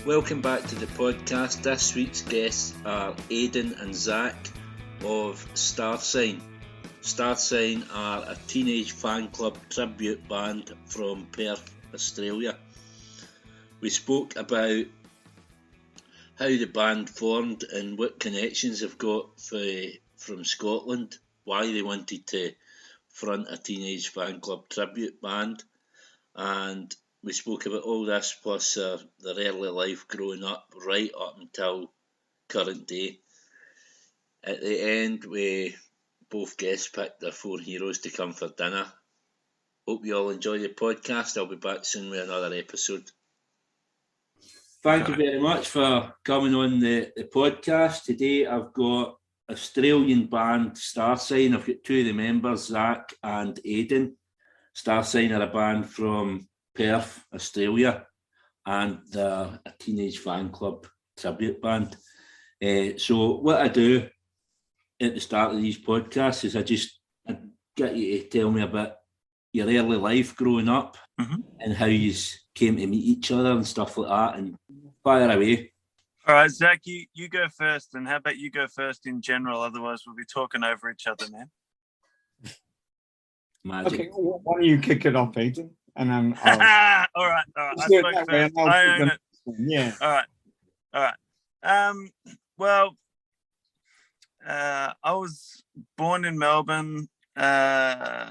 Welcome back to the podcast. This week's guests are Aidan and Zack of Star Sign. Star Sign are a Teenage Fanclub tribute band from Perth, Australia. We spoke about how the band formed and what connections they've got from Scotland, why they wanted to front a Teenage Fanclub tribute band, and we spoke about all this plus their early life growing up right up until current day. At the end, we both guests picked their 4 heroes to come for dinner. Hope you all enjoy the podcast. I'll be back soon with another episode. Thank you very much for coming on the podcast. Today I've got Australian band Star Sign. I've got 2 of the members, Zack and Aidan. Star Sign are a band from Perth, Australia, and a Teenage Fanclub tribute band. So what I do at the start of these podcasts is I get you to tell me about your early life growing up and how you came to meet each other and stuff like that, and fire away. All right, Zack, you go first, and how about you go first in general? Otherwise, we'll be talking over each other, man. Magic. Okay, why don't you kick it off, Aidan? And then all right. I spoke first. I own it. Yeah. All right. Well, I was born in Melbourne. My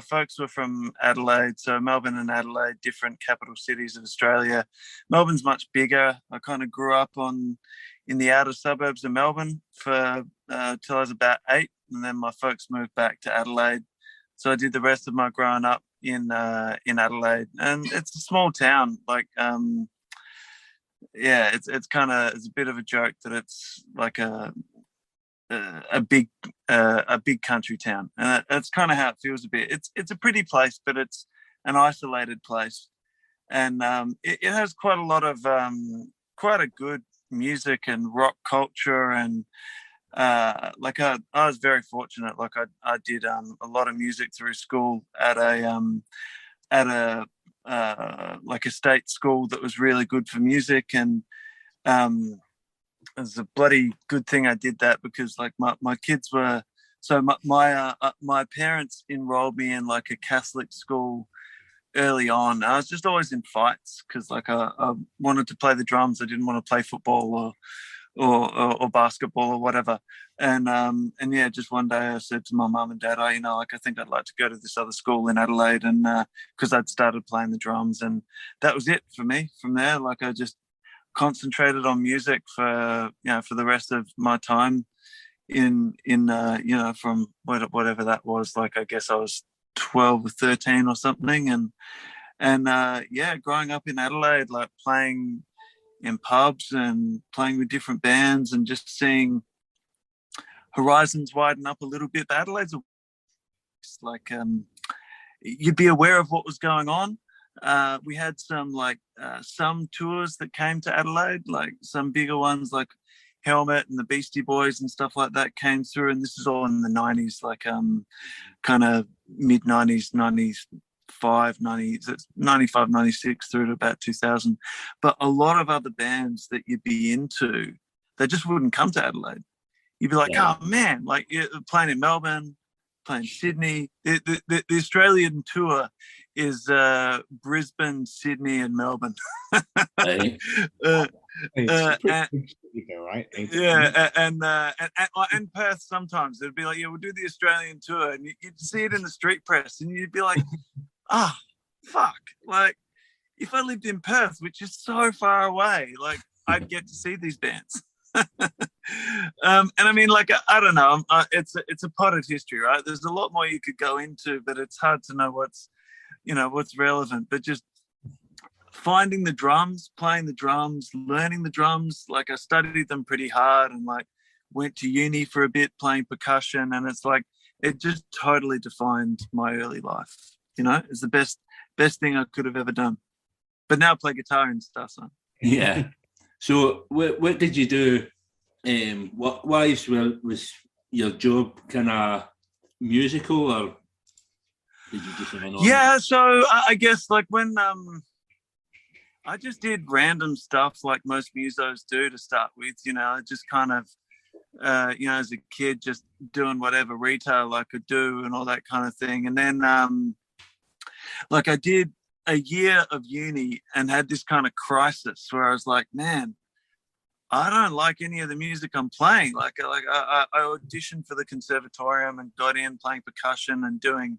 folks were from Adelaide, so Melbourne and Adelaide, different capital cities of Australia. Melbourne's much bigger. I kind of grew up in the outer suburbs of Melbourne for till I was about 8, and then my folks moved back to Adelaide. So I did the rest of my growing up in Adelaide, and it's a small town. Like, it's a bit of a joke that it's like a big country town, and that's kind of how it feels a bit. It's a pretty place, but it's an isolated place, and it has quite a lot of quite a good music and rock culture, and I was very fortunate. Like I did a lot of music through school at a state school that was really good for music, and it was a bloody good thing I did that, because like my kids were, so my parents enrolled me in like a Catholic school early on. I was just always in fights because like I wanted to play the drums. I didn't want to play football or basketball or whatever, and yeah, just one day I said to my mum and dad, I think I'd like to go to this other school in Adelaide, and because I'd started playing the drums, and that was it for me. From there, like I just concentrated on music for the rest of my time in from whatever that was, like I guess I was 12 or 13 or something, and growing up in Adelaide, like playing in pubs and playing with different bands and just seeing horizons widen up a little bit. But Adelaide's like you'd be aware of what was going on. We had some tours that came to Adelaide, like some bigger ones like Helmet and the Beastie Boys and stuff like that came through, and this is all in the 90s, like kind of mid 90s, 95, 96 through to about 2000. But a lot of other bands that you'd be into, they just wouldn't come to Adelaide. You'd be like, oh man, like you're playing in Melbourne, playing Sydney. The Australian tour is Brisbane, Sydney, and Melbourne. Right? And Perth sometimes. It'd be like, yeah, we'll do the Australian tour, and you'd see it in the street press, and you'd be like, fuck, like if I lived in Perth, which is so far away, like I'd get to see these bands. And I mean, like, I don't know, it's a potted history, right? There's a lot more you could go into, but it's hard to know what's relevant. But just finding the drums, playing the drums, learning the drums, like I studied them pretty hard, and like went to uni for a bit playing percussion, and it's like it just totally defined my early life. It's the best thing I could have ever done. But now I play guitar and stuff. So yeah. So what did you do? What was your job kind of musical, or did you just have an Yeah, so I guess like when I just did random stuff like most musos do to start with, just kind of, as a kid, just doing whatever retail I could do and all that kind of thing. And then, I did a year of uni and had this kind of crisis where I was like, man, I don't like any of the music I'm playing. I auditioned for the conservatorium and got in playing percussion and doing,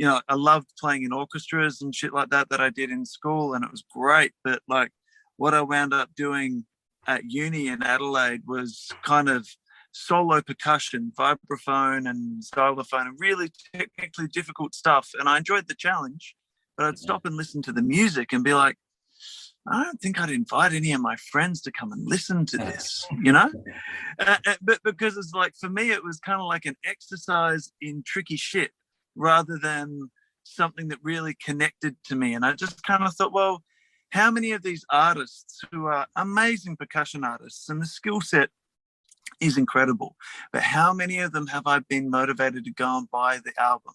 I loved playing in orchestras and shit like that I did in school, and it was great. But like what I wound up doing at uni in Adelaide was kind of solo percussion, vibraphone and xylophone, and really technically difficult stuff. And I enjoyed the challenge, but I'd stop and listen to the music and be like, I don't think I'd invite any of my friends to come and listen to this, but because it's like, for me, it was kind of like an exercise in tricky shit rather than something that really connected to me. And I just kind of thought, well, how many of these artists who are amazing percussion artists, and the skill set is incredible, but how many of them have I been motivated to go and buy the album?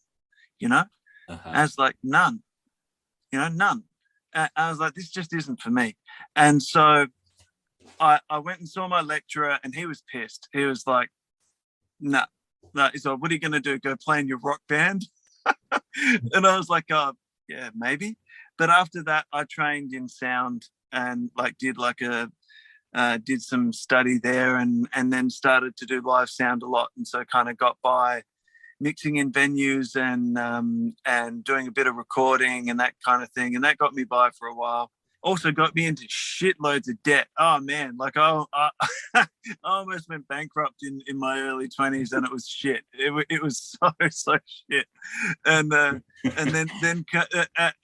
As like none. None. I was like, this just isn't for me. And so I went and saw my lecturer, and he was pissed. He was like, no. He's like, what are you going to do? Go play in your rock band? And I was like, oh, yeah, maybe. But after that, I trained in sound and did some study there, and then started to do live sound a lot. And so kind of got by mixing in venues and doing a bit of recording and that kind of thing. And that got me by for a while. Also got me into shitloads of debt. Oh man, I almost went bankrupt in my early 20s, and it was shit. It was so shit. And then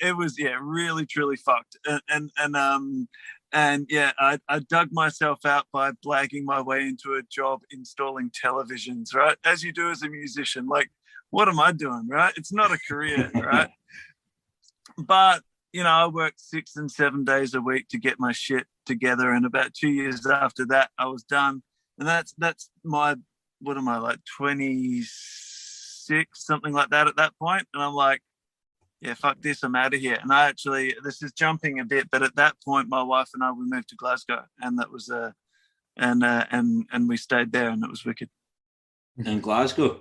it was really truly fucked. And I dug myself out by blagging my way into a job installing televisions, right? As you do as a musician. Like, what am I doing, right? It's not a career, right? But, I worked 6 and 7 days a week to get my shit together. And about 2 years after that, I was done. And that's my, what am I, like 26, something like that at that point. And I'm like, yeah, fuck this, I'm out of here. And this is jumping a bit, but at that point, my wife and I, we moved to Glasgow, and that was and we stayed there, and it was wicked. In Glasgow?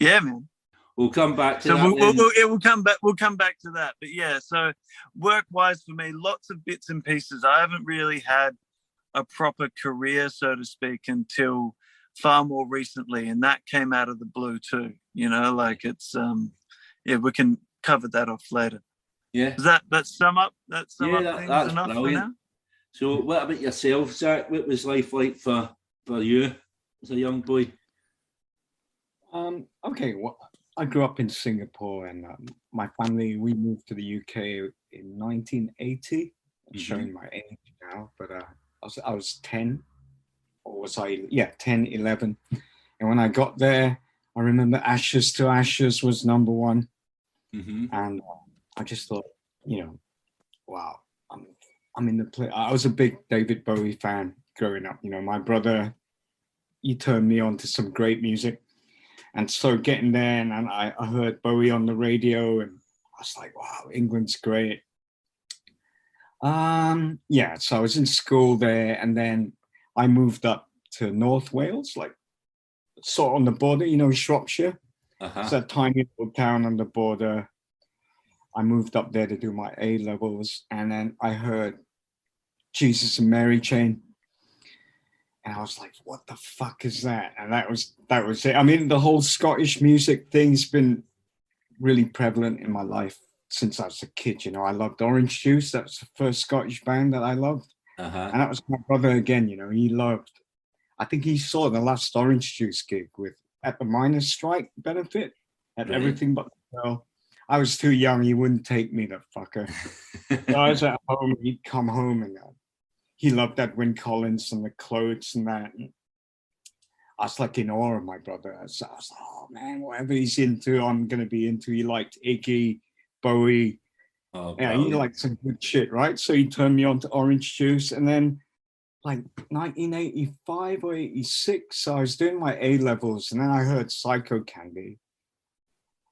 Yeah, man. We'll come back to that. We'll come back. We'll come back to that. But yeah, so work-wise for me, lots of bits and pieces. I haven't really had a proper career, so to speak, until far more recently, and that came out of the blue too. It's we can cover that off later. Yeah. Does that sum up things enough brilliant. For now? So what about yourself, Zack? What was life like for you as a young boy? Okay, well, I grew up in Singapore, and my family, we moved to the UK in 1980. I'm showing my age now, but I was 10, or was I? Yeah, 10, 11. And when I got there, I remember Ashes to Ashes was number one. And I just thought, wow, I'm in the play. I was a big David Bowie fan growing up. My brother, he turned me on to some great music. And so getting there, and I heard Bowie on the radio, and I was like, wow, England's great. So I was in school there, and then I moved up to North Wales, like sort of on the border, Shropshire. It's a tiny little town on the border. I moved up there to do my A-levels, and then I heard Jesus and Mary Chain. And I was like, what the fuck is that? And that was it. I mean, the whole Scottish music thing's been really prevalent in my life since I was a kid. I loved Orange Juice. That was the first Scottish band that I loved. And that was my brother again, he loved, I think he saw the last Orange Juice gig at the miners' strike benefit at Everything But the Girl. I was too young. He wouldn't take me, the fucker. So I was at home. He'd come home, and he loved Edwyn Collins and the Clothes and that. And I was like in awe of my brother. So I was like, oh man, whatever he's into, I'm going to be into. He liked Iggy, Bowie. He liked some good shit, right? So he turned me on to Orange Juice. And then like 1985 or 86, so I was doing my A-levels, and then I heard Psycho Candy.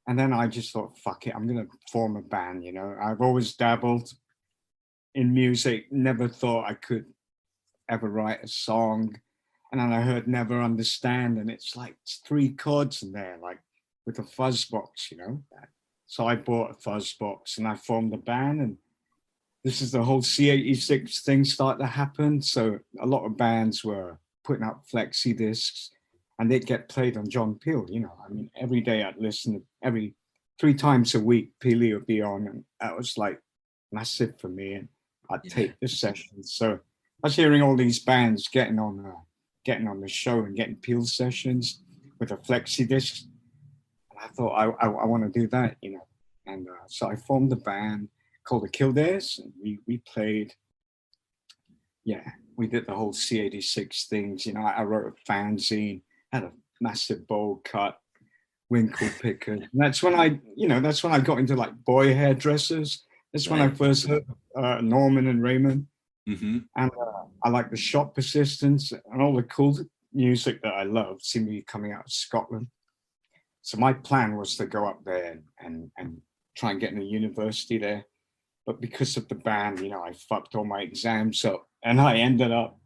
And then I just thought, fuck it, I'm going to form a band, I've always dabbled in music, never thought I could ever write a song. And then I heard Never Understand, and it's like it's 3 chords in there, like with a fuzz box, you know. So I bought a fuzz box and I formed a band, and this is the whole C86 thing started to happen. So a lot of bands were putting out flexi discs and they'd get played on John Peel, you know. I mean, every day I'd listen, every 3 times a week, Peely would be on, and that was like massive for me. And I'd take the sessions. So I was hearing all these bands getting on the show and getting Peel sessions with a flexi disc. And I thought, I want to do that, you know. And so I formed a band called the Kildares, and we played, we did the whole C86 things, you know. I wrote a fanzine, had a massive bowl cut, winkle picker. And that's when I got into like boy hairdressers. That's when I first heard Norman and Raymond. Mm-hmm. And I like the Shop Persistence and all the cool music that I love seemed to be coming out of Scotland. So my plan was to go up there and try and get in a university there. But because of the band, you know, I fucked all my exams up and I ended up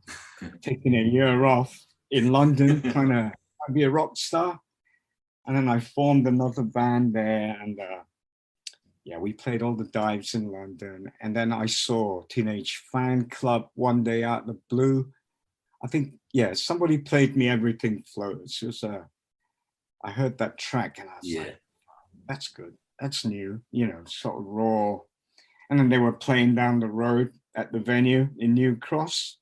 taking a year off in London, trying to be a rock star. And then I formed another band there, and we played all the dives in London. And then I saw Teenage Fanclub one day out of the blue. I think, somebody played me Everything Flows. It was I heard that track and I was like, that's good. That's new, you know, sort of raw. And then they were playing down the road at the venue in New Cross.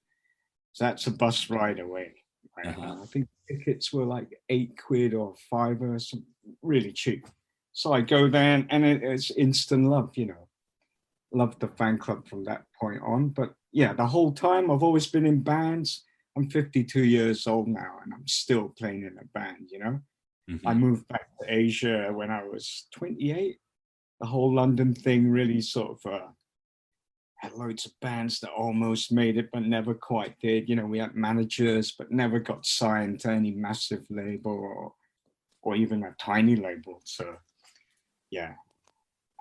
So that's a bus ride away. Right? I think tickets were like £8 or £5 or something, really cheap. So I go there and it's instant love, you know. Loved the fan club from that point on. But yeah, the whole time I've always been in bands. I'm 52 years old now and I'm still playing in a band, you know. I moved back to Asia when I was 28. The whole London thing really sort of had loads of bands that almost made it but never quite did. You know, we had managers but never got signed to any massive label or even a tiny label. So yeah,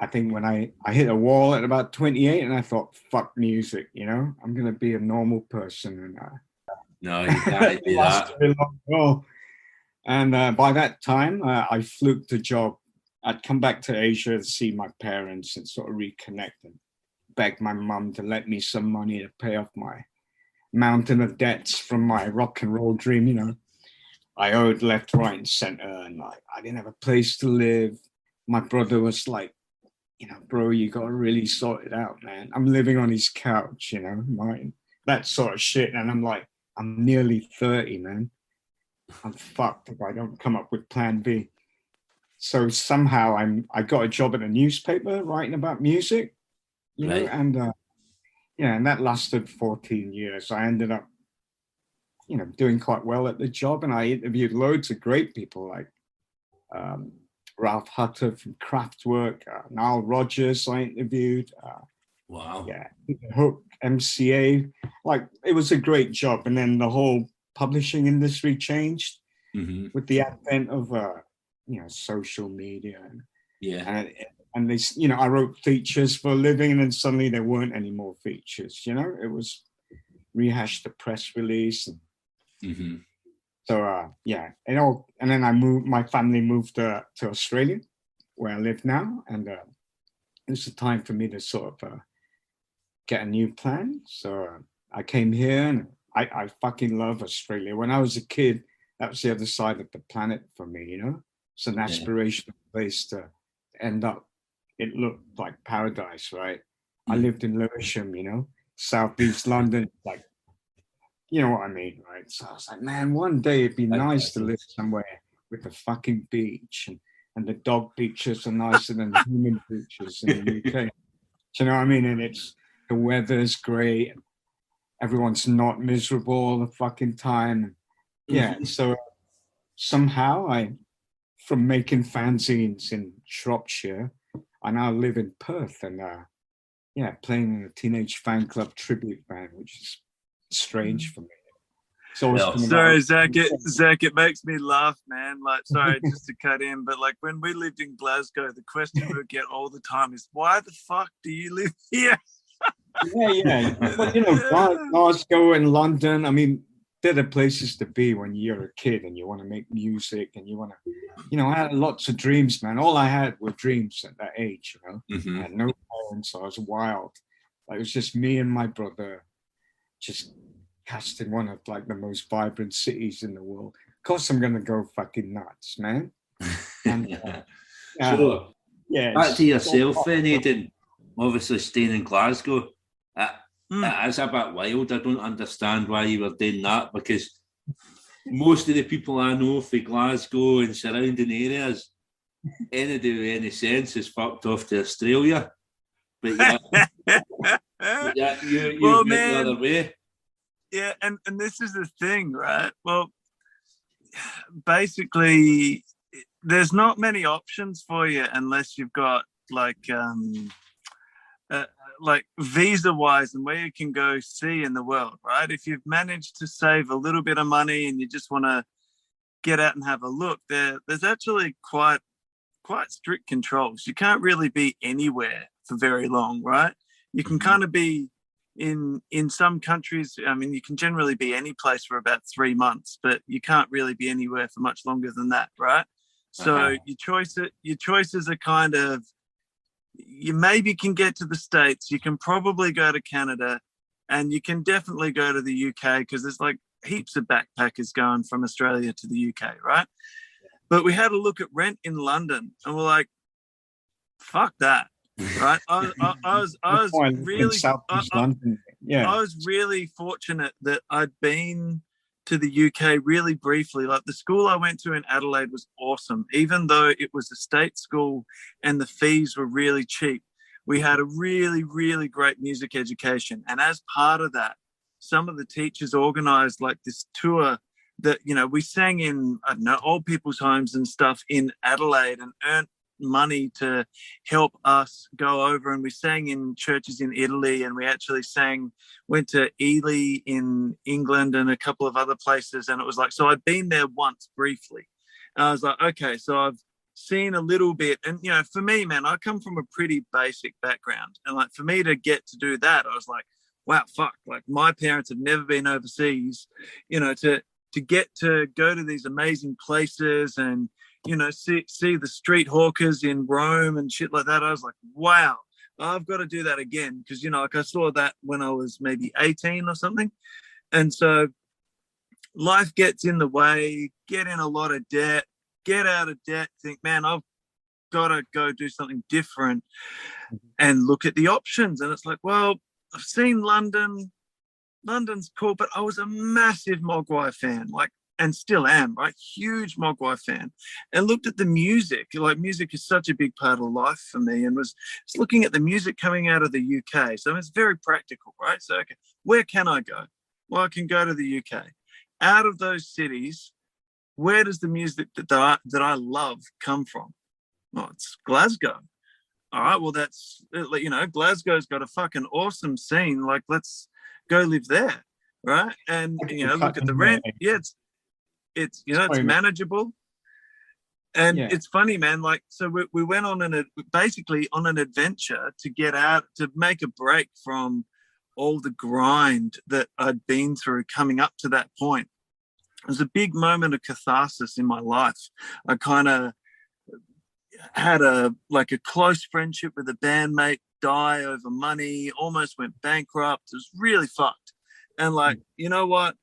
I think when I hit a wall at about 28 and I thought, fuck music, you know, I'm going to be a normal person. And no, you can't do that. And by that time, I fluked a job. I'd come back to Asia to see my parents and sort of reconnect and beg my mum to let me some money to pay off my mountain of debts from my rock and roll dream. You know, I owed left, right, and center, and like I didn't have a place to live. My brother was like, you know, bro, you got to really sort it out, man. I'm living on his couch, you know, that sort of shit. And I'm like, I'm nearly 30, man. I'm fucked if I don't come up with plan B. So somehow I got a job at a newspaper writing about music, you know, and and that lasted 14 years. I ended up, you know, doing quite well at the job, and I interviewed loads of great people like Ralph Hutter from Kraftwerk, Nile Rodgers I interviewed. Wow. Yeah, Hook, MCA. Like, it was a great job. And then the whole publishing industry changed with the advent of you know, social media and they, you know, I wrote features for a living and then suddenly there weren't any more features, you know. It was rehashed the press release and, so and then my family moved to Australia where I live now, and it's the time for me to sort of get a new plan. So I came here and I fucking love Australia. When I was a kid, that was the other side of the planet for me, you know. It's an aspirational place to end up. It looked like paradise, right? I lived in Lewisham, you know, southeast London, like, you know what I mean, right? So I was like, man, one day it'd be nice to live somewhere with a fucking beach, and the dog beaches are nicer than the human beaches in the UK. Do you know what I mean? And the weather's great, and everyone's not miserable all the fucking time. Yeah, so somehow from making fanzines in Shropshire, I now live in Perth and playing in a Teenage Fanclub tribute band, which is strange for me. Sorry, Zack, it makes me laugh, man. Like, sorry, just to cut in, but like when we lived in Glasgow, the question we would get all the time is, why the fuck do you live here? Yeah. But Glasgow and London, I mean, they're the places to be when you're a kid and you want to make music and you want to, I had lots of dreams, man. All I had were dreams at that age, I had no parents, so I was wild. Like, it was just me and my brother just cast in one of like the most vibrant cities in the world. Of course I'm gonna go fucking nuts, man. And, So, back to yourself then, Aidan. Obviously staying in Glasgow. It's a bit wild. I don't understand why you were doing that, because most of the people I know for Glasgow and surrounding areas, anybody with any sense is fucked off to Australia. But you went the other way. Yeah, and this is the thing, right? Well, basically, there's not many options for you unless you've got like visa-wise and where you can go see in the world, right? If you've managed to save a little bit of money and you just want to get out and have a look, there's actually quite strict controls. You can't really be anywhere for very long, right? You can kind of be in some countries. I mean, you can generally be any place for about 3 months, but you can't really be anywhere for much longer than that, right? So your choices are kind of, you maybe can get to the States, you can probably go to Canada, and you can definitely go to the UK, because there's like heaps of backpackers going from Australia to the UK, right? But we had a look at rent in London and we're like, fuck that, right? I was really fortunate that I'd been to the UK really briefly. Like, the school I went to in Adelaide was awesome. Even though it was a state school and the fees were really cheap, we had a really, really great music education. And as part of that, some of the teachers organized like this tour that, we sang in, I don't know, old people's homes and stuff in Adelaide and earned money to help us go over, and we sang in churches in Italy, and we actually went to Ely in England and a couple of other places. And it was like, so I'd been there once briefly, and I was like, okay, so I've seen a little bit. And for me, man, I come from a pretty basic background, and like, for me to get to do that, I was like, wow, fuck, like my parents have never been overseas, to get to go to these amazing places and see the street hawkers in Rome and shit like that. I was like, wow, I've got to do that again, because like I saw that when I was maybe 18 or something. And so life gets in the way, get in a lot of debt, get out of debt, think, man, I've got to go do something different and look at the options. And it's like, well, I've seen London's cool, but I was a massive Mogwai fan, like, and still am, right? Huge Mogwai fan. And looked at the music. Like, music is such a big part of life for me, and was just looking at the music coming out of the UK. So it's very practical, right? So, okay, where can I go? Well, I can go to the UK. Out of those cities, where does the music that I love come from? Well, it's Glasgow. All right, well, that's, Glasgow's got a fucking awesome scene. Like, let's go live there, right? And, look at the rent. Yeah, it's it's manageable. And it's funny, man, like, so we went on basically on an adventure to get out, to make a break from all the grind that I'd been through coming up to that point. It was a big moment of catharsis in my life. I kind of had a close friendship with a bandmate die over money, almost went bankrupt. It was really fucked. And like, you know what?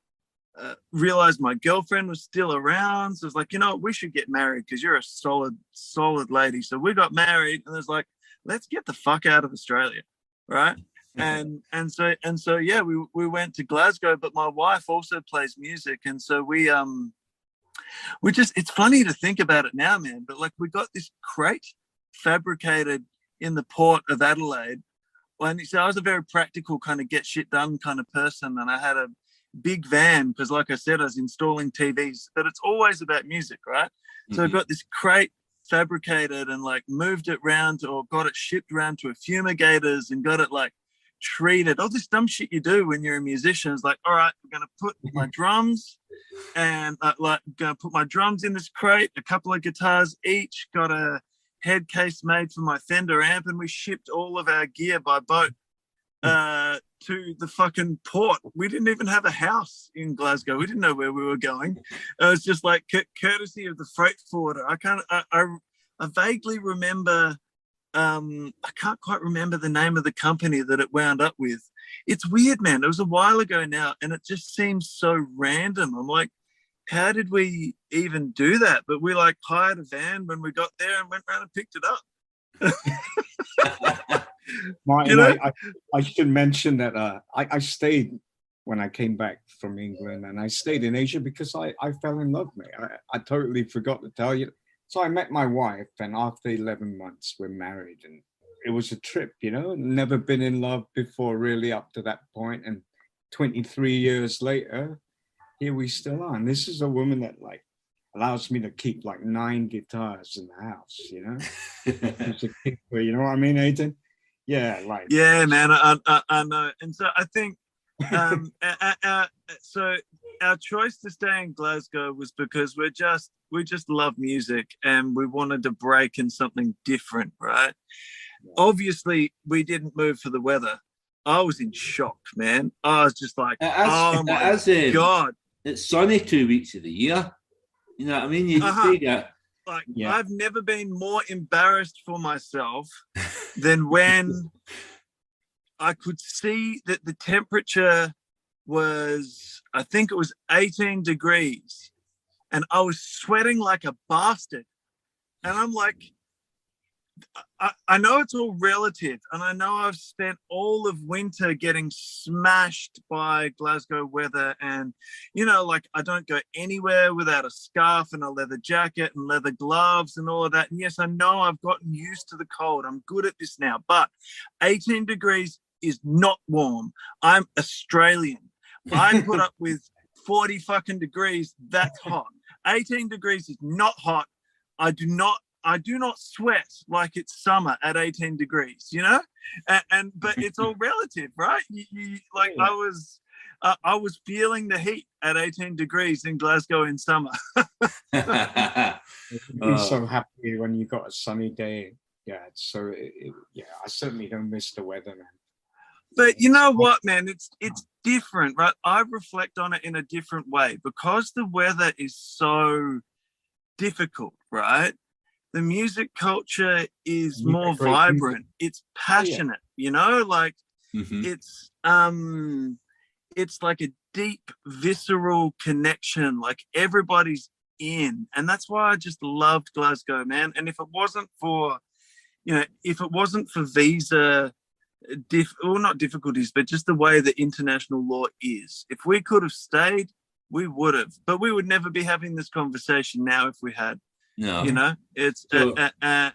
Realized my girlfriend was still around. So I was like, we should get married because you're a solid lady. So we got married, and it was like, let's get the fuck out of Australia, right? and so yeah, we went to Glasgow, but my wife also plays music, and so we just, it's funny to think about it now, man, but like, we got this crate fabricated in the port of Adelaide. And so I was a very practical kind of get shit done kind of person, and I had a big van because, like I said, I was installing TVs, but it's always about music, right? So I got this crate fabricated and like moved it around, or got it shipped around to a fumigators and got it like treated. All this dumb shit you do when you're a musician is like, all right, we're going to put my drums and going to put my drums in this crate, a couple of guitars each, got a head case made for my Fender amp, and we shipped all of our gear by boat to the fucking port. We didn't even have a house in Glasgow. We didn't know where we were going. It was just like courtesy of the freight forwarder. I vaguely remember. I can't quite remember the name of the company that it wound up with. It's weird, man. It was a while ago now, and it just seems so random. I'm like, how did we even do that? But we like hired a van when we got there and went around and picked it up. Martin, you know? I should mention that I stayed when I came back from England, and I stayed in Asia because I fell in love, mate. I totally forgot to tell you. So I met my wife, and after 11 months, we're married, and it was a trip, you know. Never been in love before, really, up to that point. And 23 years later, here we still are. And this is a woman that like allows me to keep like 9 guitars in the house, you know. She's a keeper, you know what I mean, Aidan? Yeah, like. Yeah, man, I know. And so I think, so our choice to stay in Glasgow was because we just love music and we wanted to break in something different, right? Yeah. Obviously, we didn't move for the weather. I was in shock, man. I was just like, oh my God. It's sunny 2 weeks of the year. You know what I mean? You see that. Like, yeah. I've never been more embarrassed for myself than when I could see that the temperature was, I think it was 18 degrees, and I was sweating like a bastard. And I'm like, I know it's all relative, and I know I've spent all of winter getting smashed by Glasgow weather, and, you know, like I don't go anywhere without a scarf and a leather jacket and leather gloves and all of that. And yes, I know I've gotten used to the cold. I'm good at this now, but 18 degrees is not warm. I'm Australian. I put up with 40 fucking degrees. That's hot. 18 degrees is not hot. I do not sweat like it's summer at 18 degrees, you know, but it's all relative, right? I was feeling the heat at 18 degrees in Glasgow in summer. You'd be so happy when you got a sunny day. Yeah, so I certainly don't miss the weather, man. But you know what, man? It's different, right? I reflect on it in a different way because the weather is so difficult, right? The music culture is more vibrant. It's passionate, you know, like it's like a deep, visceral connection. Like everybody's in, and that's why I just loved Glasgow, man. And if it wasn't for visa, not difficulties, but just the way the international law is, if we could have stayed, we would have. But we would never be having this conversation now if we had. No, you know, it's yeah.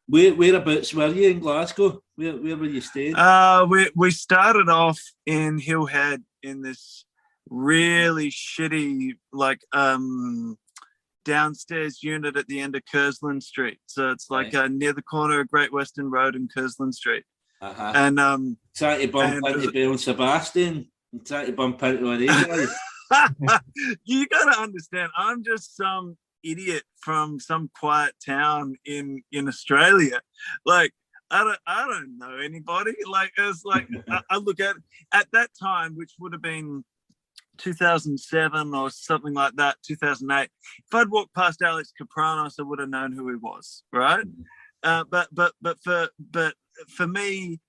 Whereabouts were you in Glasgow? Where were you staying? We started off in Hillhead in this really shitty like downstairs unit at the end of Curzlan Street. So it's like near the corner of Great Western Road and Curzlan Street. And trying to bump into Bill Sebastian, trying to bump into an Aidan. You gotta understand, I'm just some idiot from some quiet town in Australia. Like I don't know anybody. Like it's like I look at that time, which would have been 2007 or something like that, 2008. If I'd walked past Alex Kapranos, I would have known who he was, right? But for me,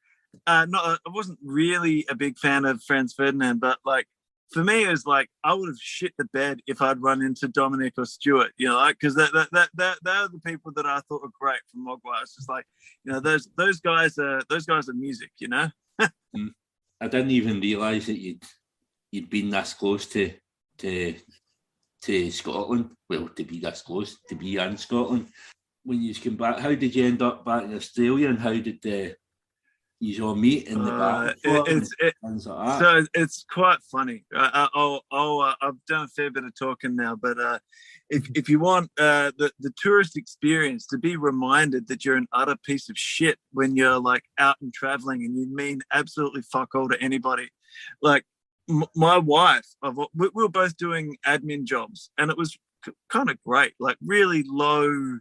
I wasn't really a big fan of Franz Ferdinand, but like for me, it was like I would have shit the bed if I'd run into Dominic or Stuart, you know, like because they're the people that I thought were great from Mogwai. It's just like, you know, those guys are music, you know. I didn't even realise that you'd been this close to Scotland. Well, to be this close, to be in Scotland. When you came back, how did you end up back in Australia, and how did you all meet in the back? So it's quite funny. I've done a fair bit of talking now, but if you want the tourist experience, to be reminded that you're an utter piece of shit when you're like out and traveling and you mean absolutely fuck all to anybody. Like my wife, we were both doing admin jobs, and it was kind of great, like really low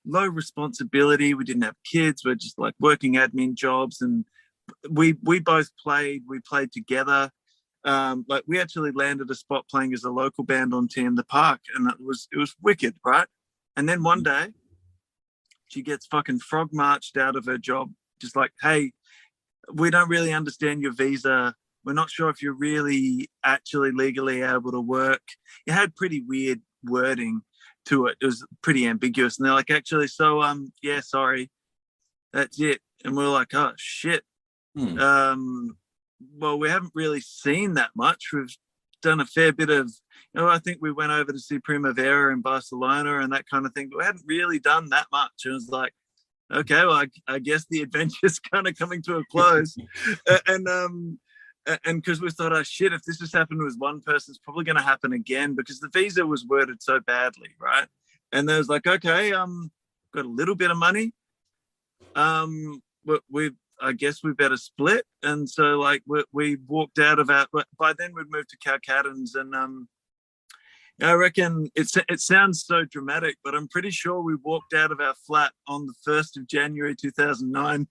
responsibility. We didn't have kids. We're just like working admin jobs and we both played. We played together. Like we actually landed a spot playing as a local band on Tea in the Park, and it was wicked, right? And then one day, she gets fucking frog marched out of her job, just like, hey, we don't really understand your visa. We're not sure if you're really actually legally able to work. It had pretty weird wording to it. It was pretty ambiguous. And they're like, actually, so yeah, sorry, that's it. And we're like, oh shit. Well, we haven't really seen that much. We've done a fair bit of, I think we went over to see Primavera in Barcelona and that kind of thing, but we hadn't really done that much. And it was like, okay, well, I guess the adventure's kind of coming to a close. And because we thought, oh shit, if this has happened with one person, it's probably going to happen again, because the visa was worded so badly, right? And there was like, okay, got a little bit of money. But I guess we better split. And so like we walked out of our, by then we'd moved to Cowcaddens, and I reckon it sounds so dramatic, but I'm pretty sure we walked out of our flat on the 1st of January 2009,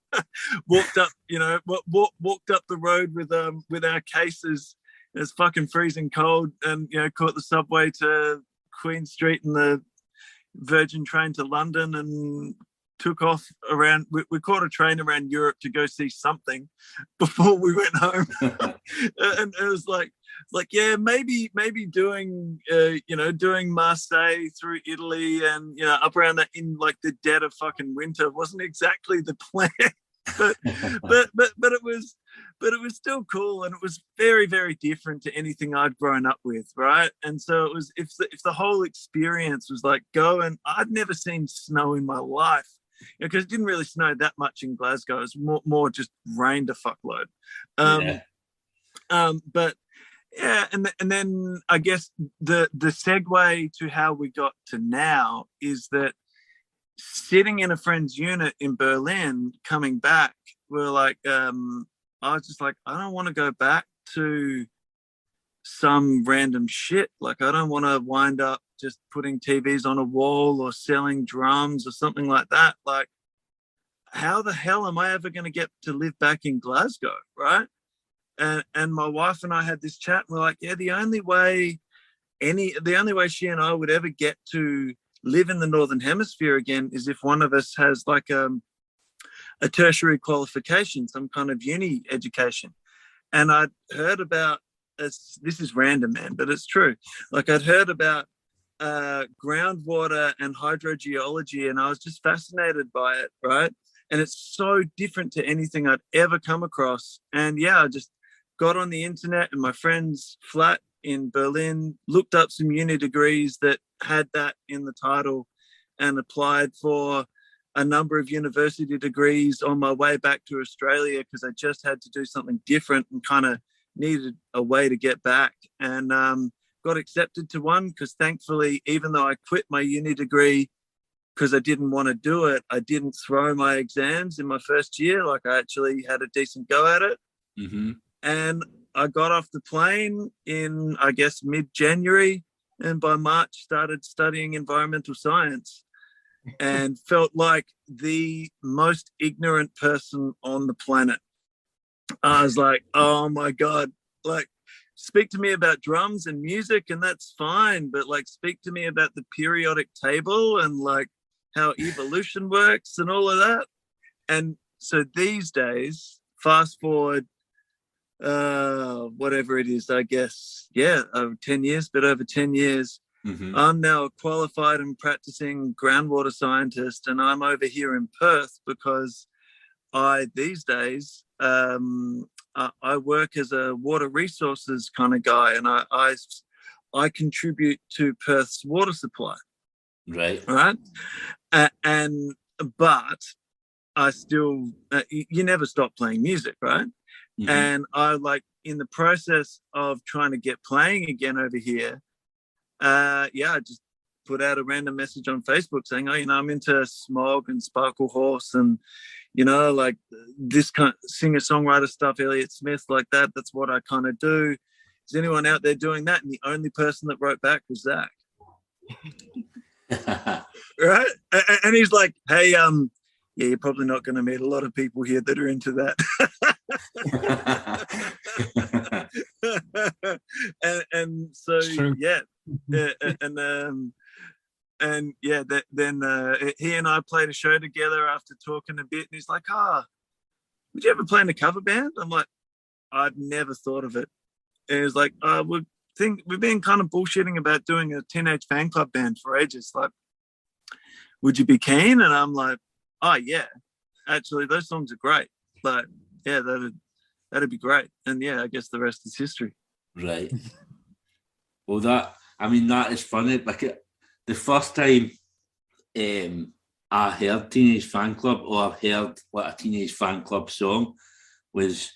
walked up the road with our cases. It's fucking freezing cold, and caught the subway to Queen Street and the Virgin train to London, and took off around. We caught a train around Europe to go see something before we went home. And it was like yeah, maybe doing doing Marseille through Italy and up around that in like the dead of fucking winter wasn't exactly the plan. but it was still cool, and it was very, very different to anything I'd grown up with, right? And so it was, if the whole experience was like and I'd never seen snow in my life, because it didn't really snow that much in Glasgow. It was more just rained a fuckload. But yeah, and then I guess the segue to how we got to now is that sitting in a friend's unit in Berlin, coming back, we're like, I was just like, I don't want to go back to some random shit. Like, I don't want to wind up just putting TVs on a wall or selling drums or something like that. Like, how the hell am I ever going to get to live back in Glasgow, right? And my wife and I had this chat, and we're like, yeah, the only way she and I would ever get to live in the Northern Hemisphere again is if one of us has like a tertiary qualification, some kind of uni education. And I'd heard about, this is random, man, but it's true. Like, I'd heard about groundwater and hydrogeology, and I was just fascinated by it, right? And it's so different to anything I'd ever come across. And yeah, I just got on the internet in my friend's flat in Berlin, looked up some uni degrees that had that in the title, and applied for a number of university degrees on my way back to Australia, because I just had to do something different and kind of needed a way to get back. And got accepted to one, because thankfully, even though I quit my uni degree because I didn't want to do it, I didn't throw my exams in my first year. Like, I actually had a decent go at it. Mm-hmm. And I got off the plane in, I guess, mid-January, and by March started studying environmental science, and felt like the most ignorant person on the planet. I was like, oh my God, like, speak to me about drums and music and that's fine, but like, speak to me about the periodic table and like how evolution works and all of that. And so these days, fast forward, whatever it is, I guess, over 10 years, Mm-hmm. I'm now a qualified and practicing groundwater scientist, and I'm over here in Perth because these days I work as a water resources kind of guy, and I contribute to Perth's water supply. Right. But I still you never stop playing music, right? Mm-hmm. And I, like, in the process of trying to get playing again over here, I just put out a random message on Facebook saying, I'm into Smog and Sparkle Horse and, like this kind of singer-songwriter stuff, Elliott Smith, like that. That's what I kind of do. Is anyone out there doing that? And the only person that wrote back was Zack. Right? And he's like, hey, you're probably not going to meet a lot of people here that are into that. and so yeah, and yeah, then he and I played a show together after talking a bit, and he's like, would you ever play in a cover band? I'm like, I'd never thought of it. And he was like, we've been kind of bullshitting about doing a Teenage Fanclub band for ages. Like, would you be keen? And I'm like, oh yeah, actually those songs are great. Like, yeah, that'd be great. And yeah, I guess the rest is history. Right. Well, that is funny. Like the first time I heard Teenage Fanclub, or heard like a Teenage Fanclub song, was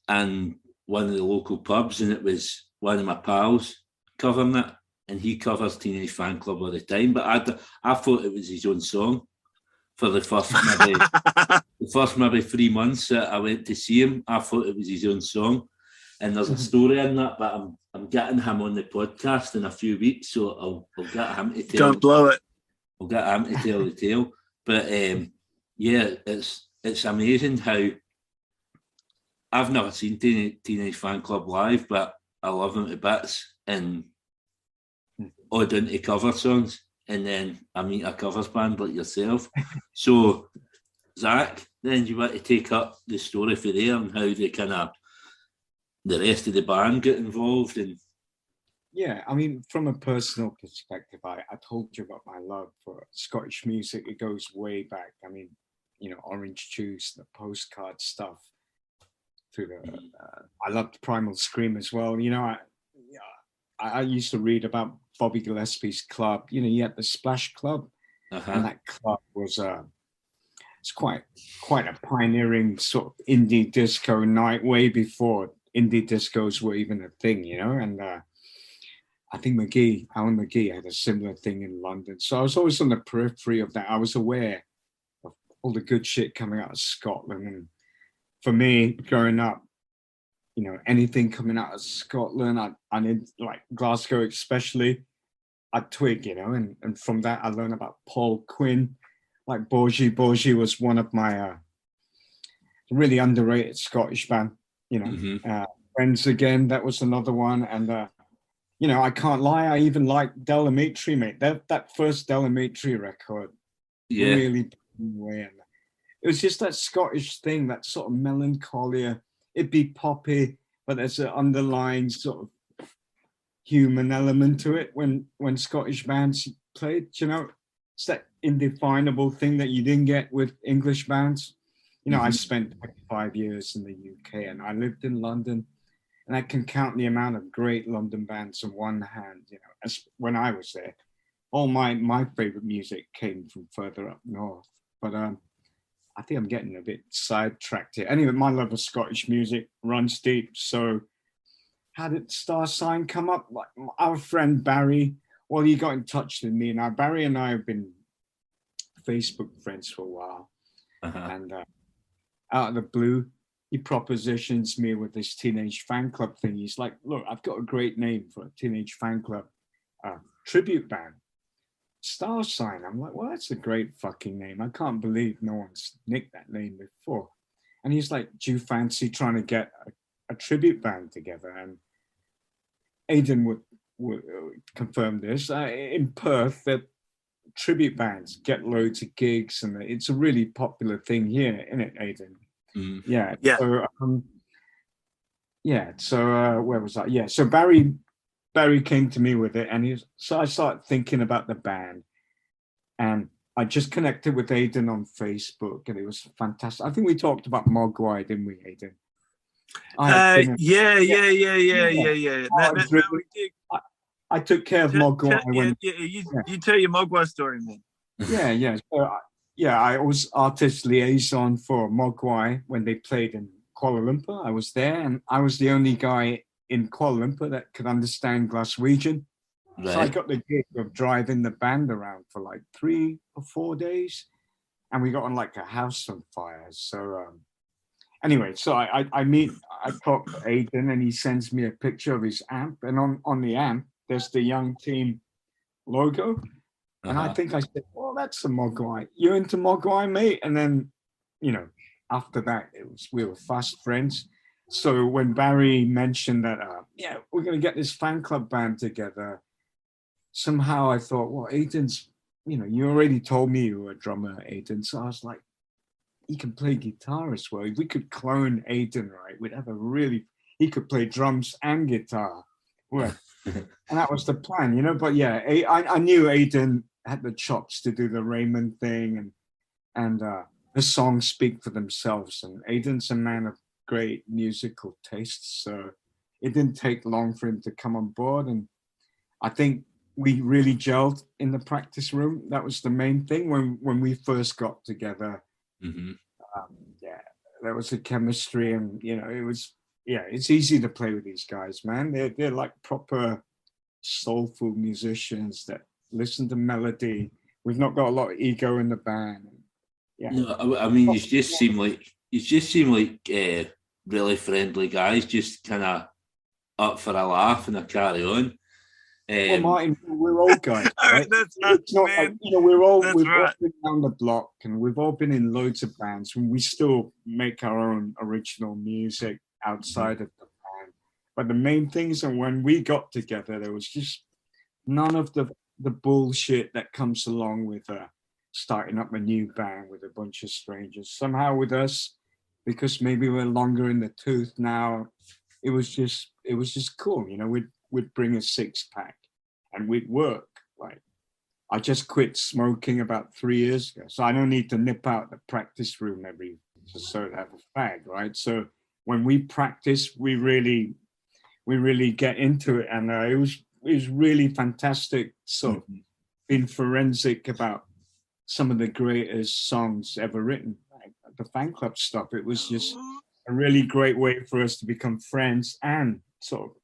in one of the local pubs, and it was one of my pals covering it, and he covers Teenage Fanclub all the time. But I thought it was his own song for the first maybe 3 months that I went to see him. I thought it was his own song, and there's a story in that. But I'm getting him on the podcast in a few weeks, so I'll get him to tell. Don't blow it. I'll get him to tell the tale. But yeah, it's amazing how I've never seen Teenage Fanclub live, but I love them to bits, and all down to cover songs. And then I meet a covers band like yourself. So, Zack, then you want to take up the story for there and how the rest of the band get involved in. Yeah, I mean, from a personal perspective, I told you about my love for Scottish music. It goes way back. I mean, Orange Juice, the postcard stuff. I loved Primal Scream as well. I used to read about Bobby Gillespie's club. You had the Splash Club, and that club was it's quite a pioneering sort of indie disco night, way before indie discos were even a thing, And I think Alan McGee had a similar thing in London. So I was always on the periphery of that. I was aware of all the good shit coming out of Scotland, and for me, growing up, anything coming out of Scotland, I need, like Glasgow especially, I'd twig, and from that I learned about Paul Quinn, like Borgie was one of my really underrated Scottish band, Friends Again, that was another one, and I can't lie, I even like Delamitri, mate. That first Delamitri record really blew me away. And it was just that Scottish thing, that sort of melancholia. It'd be poppy, but there's an underlying sort of human element to it when Scottish bands played, It's that indefinable thing that you didn't get with English bands. I spent 5 years in the UK, and I lived in London, and I can count the amount of great London bands on one hand, as when I was there. All my favorite music came from further up north, but I think I'm getting a bit sidetracked here. Anyway, my love of Scottish music runs deep. So how did Star Sign come up? Like our friend Barry, he got in touch with me. Now, Barry and I have been Facebook friends for a while. And out of the blue, he propositions me with this Teenage Fanclub thing. He's like, look, I've got a great name for a Teenage Fanclub tribute band. Star Sign. I'm like, well, that's a great fucking name. I can't believe no one's nicked that name before. And he's like, do you fancy trying to get a tribute band together? And Aidan would confirm this. In Perth, that tribute bands get loads of gigs, and it's a really popular thing here, isn't it, Aidan? Yeah. So, where was I? Yeah. So Barry came to me with it, and so I started thinking about the band, and I just connected with Aidan on Facebook, and it was fantastic. I think we talked about Mogwai, didn't we, Aidan? Yeah. I took care of Mogwai. You tell your Mogwai story, man. Yeah. So, I was artist liaison for Mogwai when they played in Kuala Lumpur. I was there, and I was the only guy in Kuala Lumpur that could understand Glaswegian. Right. So I got the gig of driving the band around for like 3 or 4 days, and we got on like a house on fire. So anyway, so I talk to Aidan, and he sends me a picture of his amp, and on the amp there's the Young Team logo. And I think I said, well, that's a Mogwai. You're into Mogwai, mate? And then, after that, we were fast friends. So when Barry mentioned that, yeah, we're going to get this fan club band together, somehow I thought, well, Aidan's, you already told me you were a drummer, Aidan. So I was like, he can play guitar as well. If we could clone Aidan, right, we'd have he could play drums and guitar. Well, and that was the plan, But yeah, I knew Aidan had the chops to do the Raymond thing, and the songs speak for themselves. And Aidan's a man of great musical taste, so it didn't take long for him to come on board. And I think we really gelled in the practice room. That was the main thing when we first got together. Mm-hmm. Yeah, there was a chemistry, and it's easy to play with these guys, man. They're like proper soulful musicians that listen to melody. We've not got a lot of ego in the band. Yeah, no, I mean, you just seem like really friendly guys, just kind of up for a laugh and a carry on. Well, Martin, we're old guys, right? That's it's not man. like, we've all right. been down the block, and we've all been in loads of bands, and we still make our own original music outside of the band. But the main things, and when we got together, there was just none of the bullshit that comes along with starting up a new band with a bunch of strangers. Somehow with us, because maybe we're longer in the tooth now, it was just cool. We'd bring a 6-pack and we'd work. Like, I just quit smoking about 3 years ago, so I don't need to nip out the practice room just so to have a fag, right? So when we practice, we really get into it, and it was really fantastic. So being forensic about some of the greatest songs ever written, like the fan club stuff. It was just a really great way for us to become friends and sort of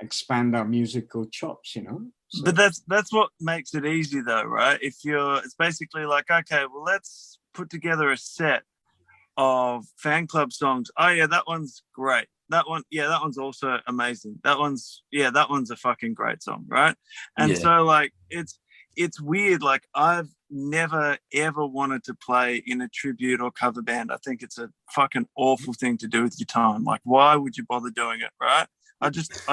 expand our musical chops, So. But that's what makes it easy, though, right? It's basically like, okay, well, let's put together a set of fan club songs. Oh yeah, that one's great. That one's also amazing. That one's a fucking great song, right? And so like it's weird. Like, I've never ever wanted to play in a tribute or cover band. I think it's a fucking awful thing to do with your time. Like, why would you bother doing it, right? I just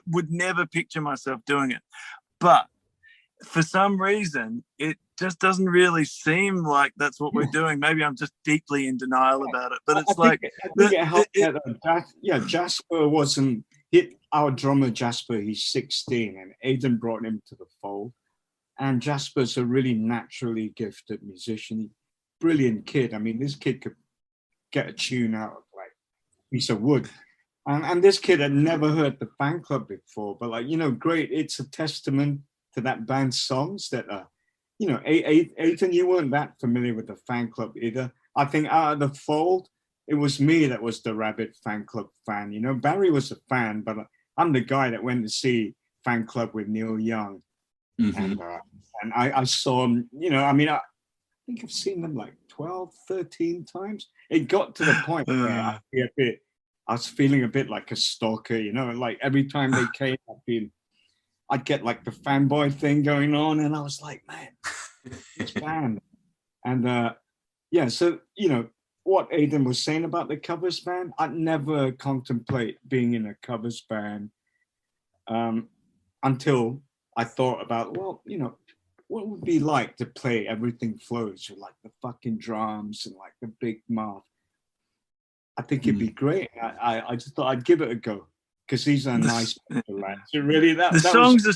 would never picture myself doing it. But for some reason, it just doesn't really seem like that's what we're doing. Maybe I'm just deeply in denial about it. But it's I think it helped. Jasper wasn't our drummer. Jasper, he's 16, and Aidan brought him to the fold. And Jasper's a really naturally gifted musician, brilliant kid. I mean, this kid could get a tune out of like a piece of wood. And this kid had never heard the fan club before, but great. It's a testament to that band's songs that Aidan, you weren't that familiar with the fan club either. I think out of the fold, it was me that was the Rabbit fan club fan. Barry was a fan, but I'm the guy that went to see fan club with Neil Young. Mm-hmm. And I saw him, I think I've seen them like 12, 13 times. It got to the point where I was feeling a bit like a stalker, like every time they came, I'd get like the fanboy thing going on, and I was like, man, it's band. And so, what Aidan was saying about the covers band, I'd never contemplate being in a covers band until I thought about, well, what would it be like to play Everything Flows with like the fucking drums and like the big mouth? I think it'd be great. I just thought I'd give it a go because these are nice people, lads. So really, the songs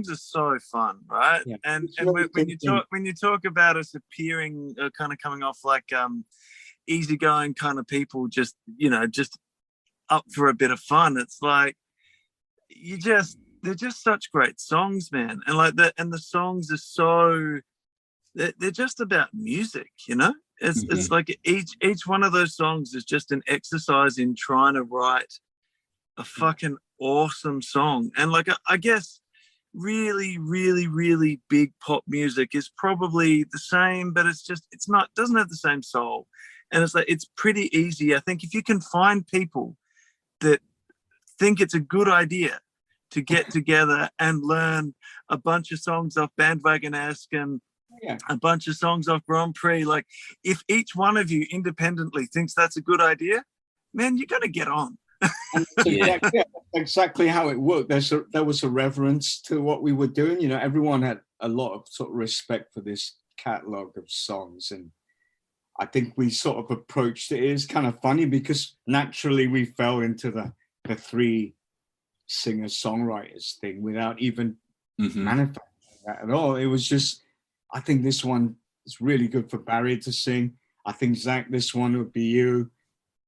are so fun, right? Yeah. And when you talk about us appearing, kind of coming off like easygoing kind of people, just up for a bit of fun. It's like they're just such great songs, man. And like the songs are so they're just about music, It's like each one of those songs is just an exercise in trying to write a fucking awesome song. And like I guess really, really, really big pop music is probably the same, but doesn't have the same soul. And it's like it's pretty easy. I think if you can find people that think it's a good idea to get together and learn a bunch of songs off Bandwagon-esque and Yeah. a bunch of songs off Grand Prix. Like, if each one of you independently thinks that's a good idea, man, you're going to get on. And exactly how it worked. There was a reverence to what we were doing. You know, everyone had a lot of sort of respect for this catalogue of songs, and I think we sort of approached it. It is kind of funny because naturally we fell into the three singer-songwriters thing without even manifesting that at all. It was just, I think this one is really good for Barry to sing. I think Zack, this one would be you.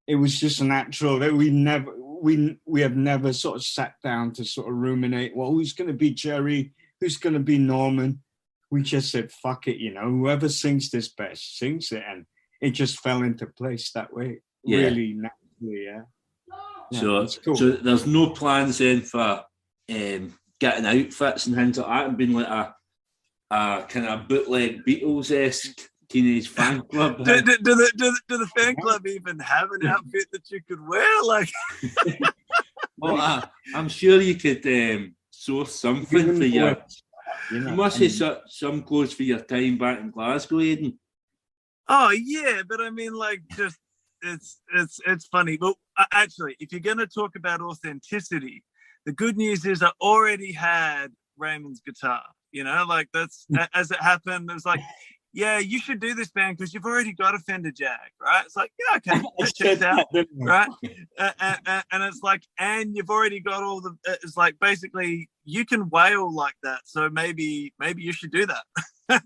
It was just natural that we have never sort of sat down to sort of ruminate, well, who's going to be Jerry? Who's going to be Norman? We just said, fuck it, you know, whoever sings this best sings it. And it just fell into place that way, really naturally, yeah. So, cool. So there's no plans then for getting outfits and things like that, and being like a kind of bootleg Beatles-esque Teenage Fanclub. Do the fan club even have an outfit that you could wear? Like, well, I'm sure you could source something for your. You must have some clothes for your time back in Glasgow, Aidan. Oh yeah, but I mean, like, just it's funny. But actually, if you're going to talk about authenticity, the good news is I already had Raymond's guitar. You know, like, that's as it happened. It was like, yeah, you should do this, band, because you've already got a Fender Jag, right? It's like, yeah, okay, that checks out, right? And it's like, and you've already got all the. It's like, basically, you can wail like that, so maybe you should do that.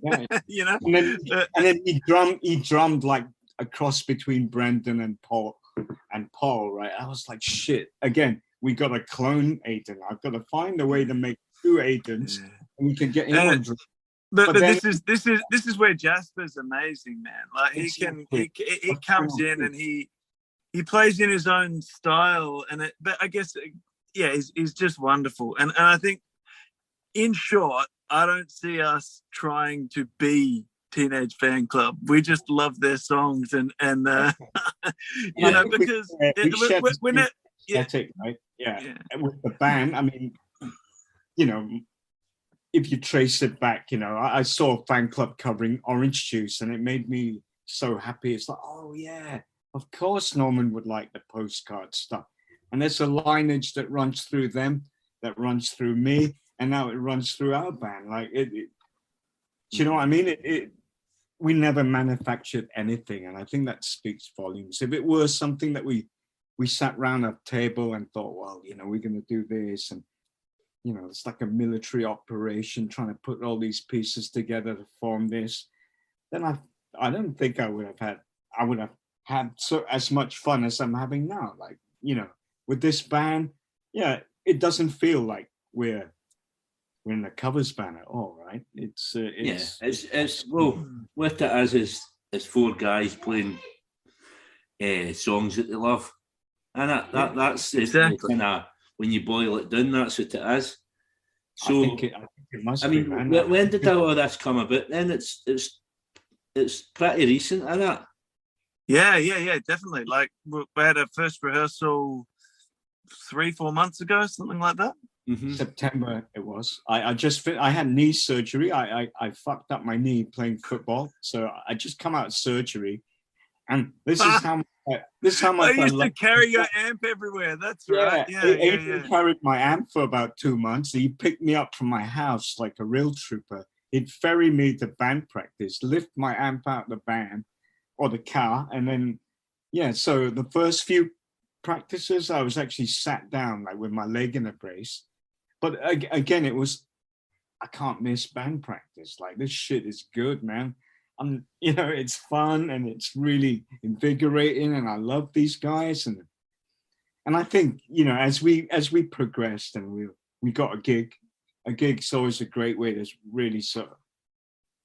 Yeah. You know, and then he drummed like a cross between Brendan and Paul, right? I was like, shit. Again, we got to clone Aidan. I've got to find a way to make two Aidans, and we can get him on drum. But then, this is where Jasper's amazing, man. Like, he comes in and he plays in his own style, and but I guess he's just wonderful. And I think, in short, I don't see us trying to be Teenage Fanclub. We just love their songs, and you know, because we're not, right? Yeah, with the band, I mean, you know. If you trace it back, you know, I saw a fan club covering Orange Juice, and it made me so happy. It's like, oh yeah, of course Norman would like the postcard stuff. And there's a lineage that runs through them, that runs through me, and now it runs through our band. Like, do you know what I mean? We never manufactured anything, and I think that speaks volumes. If it were something that we sat around a table and thought, well, you know, we're going to do this, and you know, it's like a military operation trying to put all these pieces together to form this, then I don't think I would have had as much fun as I'm having now. Like, you know, with this band, yeah, it doesn't feel like we're in a covers band at all, right? It's well, with it as is four guys playing songs that they love, and that's exactly kind of, when you boil it down, that's what it is. So I think it must be, man. When did all this come about? Then it's pretty recent, isn't it? Yeah, definitely. Like, we had our first rehearsal 3-4 months ago, something like that. Mm-hmm. September it was. I had knee surgery. I fucked up my knee playing football, so I just come out of surgery, and this is how much I used to carry your amp everywhere. That's right. Yeah. Aidan carried my amp for about 2 months. He picked me up from my house like a real trooper. He'd ferry me to band practice, lift my amp out of the van or the car, and then so the first few practices I was actually sat down, like with my leg in a brace. But again, it was, I can't miss band practice. Like, this shit is good, man. You know, it's fun and it's really invigorating, and I love these guys, and I think, you know, as we progressed and we got a gig. A gig's always a great way to really sort of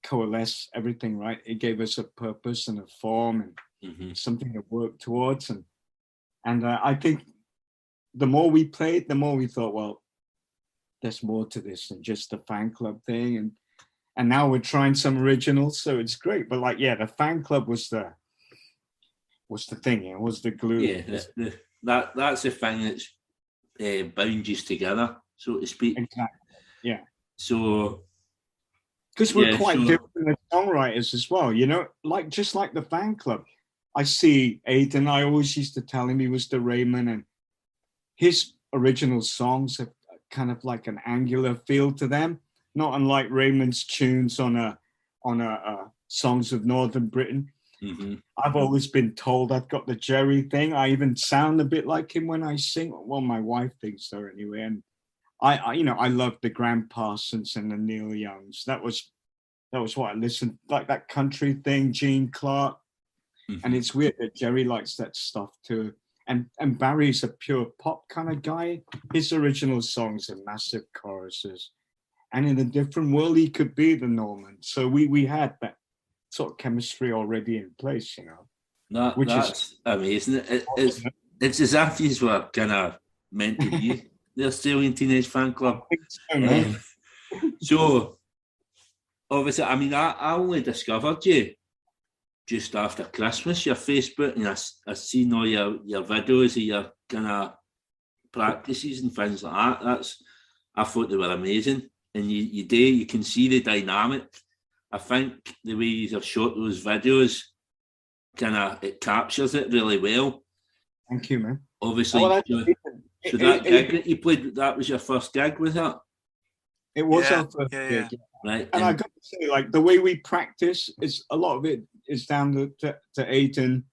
coalesce everything, right? It gave us a purpose and a form and something to work towards, and I think the more we played, the more we thought, well, there's more to this than just the fan club thing, and now we're trying some originals, so it's great. But like, the fan club was the thing, it was the glue. Yeah, that's the thing that's bound you together, so to speak. Exactly. Yeah. So because we're quite different as songwriters as well, you know, like just like the fan club. I see Aidan, I always used to tell him he was the Raymond, and his original songs have kind of like an angular feel to them, not unlike Raymond's tunes on a songs of Northern Britain. Mm-hmm. I've always been told I've got the Jerry thing. I even sound a bit like him when I sing. Well, my wife thinks so anyway. And I you know, I love the Graham Parsons and the Neil Youngs. That was what I listened, like that country thing, Gene Clark. Mm-hmm. And it's weird that Jerry likes that stuff too. And Barry's a pure pop kind of guy. His original songs are massive choruses. And in a different world, he could be the Norman. So we had that sort of chemistry already in place, you know. That's amazing. It's as if you were kind of meant to be the Australian Teenage Fanclub. So, obviously, I mean, I only discovered you just after Christmas, your Facebook, and I seen all your videos of your kind of practices and things like that. I thought they were amazing. And you can see the dynamic. I think the way you have shot those videos, it captures it really well. Thank you, man. Obviously, so that gig that you played, that was your first gig, was it? It was our first gig. Yeah. Right. And I got to say, like, the way we practice, is a lot of it is down to Aidan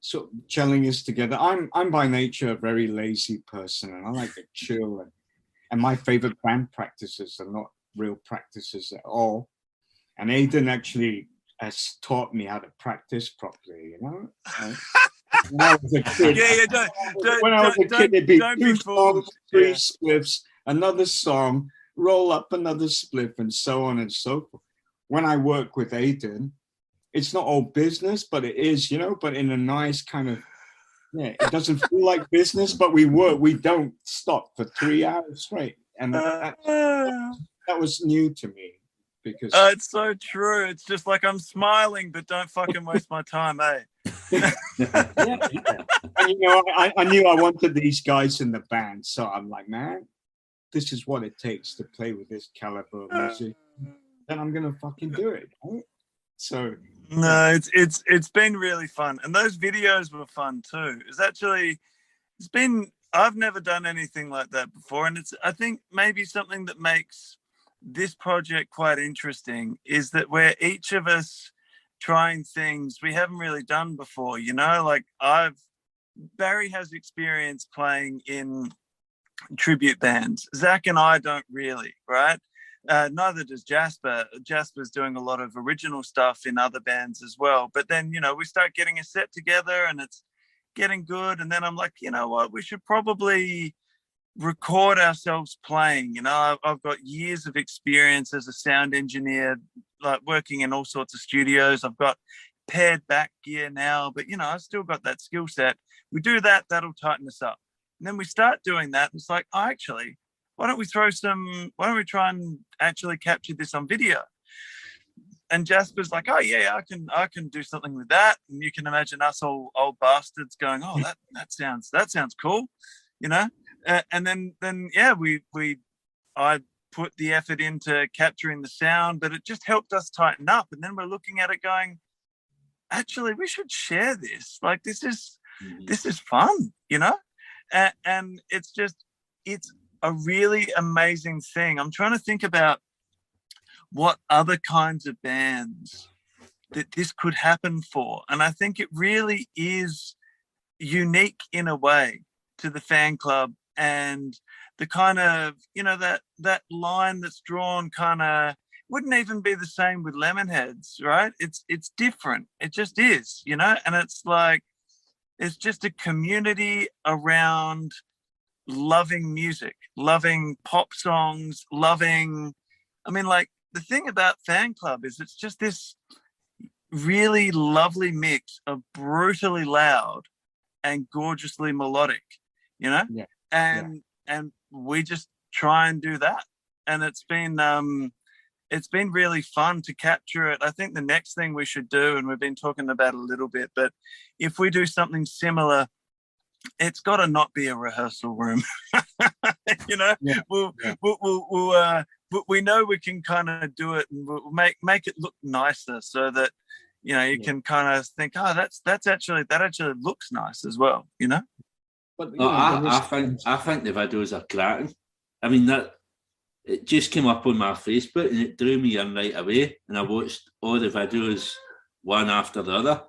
sort of gelling us together. I'm by nature a very lazy person, and I like to chill. And my favorite band practices are not real practices at all. And Aidan actually has taught me how to practice properly, you know? When I was a kid, it'd be 2 songs, 3 spliffs, another song, roll up another spliff, and so on and so forth. When I work with Aidan, it's not all business, but it is, you know, but in a nice kind of, it doesn't feel like business, but we don't stop for 3 hours straight. And that was new to me. Because it's so true. It's just like, I'm smiling, but don't fucking waste my time, eh? And, you know, I knew I wanted these guys in the band, so I'm like, man, this is what it takes to play with this caliber of music. Then I'm gonna fucking do it. Right? So no, it's been really fun, and those videos were fun too. I've never done anything like that before, and I think maybe something that makes this project quite interesting is that we're each of us trying things we haven't really done before, you know, like Barry has experience playing in tribute bands. Zack and I don't really, right? Neither does Jasper. Jasper's doing a lot of original stuff in other bands as well. But then, you know, we start getting a set together and it's getting good. And then I'm like, you know what, we should probably record ourselves playing. You know, I've got years of experience as a sound engineer, like working in all sorts of studios. I've got paired back gear now, but you know, I've still got that skill set. We do that, that'll tighten us up. And then we start doing that. And it's like, oh, actually, why don't we try and actually capture this on video? And Jasper's like, oh yeah, I can do something with that. And you can imagine us all old bastards going, oh, that sounds cool, you know. And then I put the effort into capturing the sound, but it just helped us tighten up. And then we're looking at it going, actually, we should share this. Like, this is fun, you know. And it's a really amazing thing. I'm trying to think about what other kinds of bands that this could happen for. And I think it really is unique in a way to the fan club, and the kind of, you know, that line that's drawn kind of wouldn't even be the same with Lemonheads, right? It's different. It just is, you know, and it's like, it's just a community around loving music, loving pop songs, like, the thing about fan club is it's just this really lovely mix of brutally loud and gorgeously melodic, you know? Yeah. And we just try and do that. And it's been really fun to capture it. I think the next thing we should do, and we've been talking about a little bit, but if we do something similar, it's got to not be a rehearsal room. You know, we'll we know we can kind of do it and we'll make it look nicer, so that you can kind of think, oh, that actually looks nice as well, But No, I think the videos are cracking. I mean, that it just came up on my Facebook and it drew me in right away, and I watched all the videos one after the other.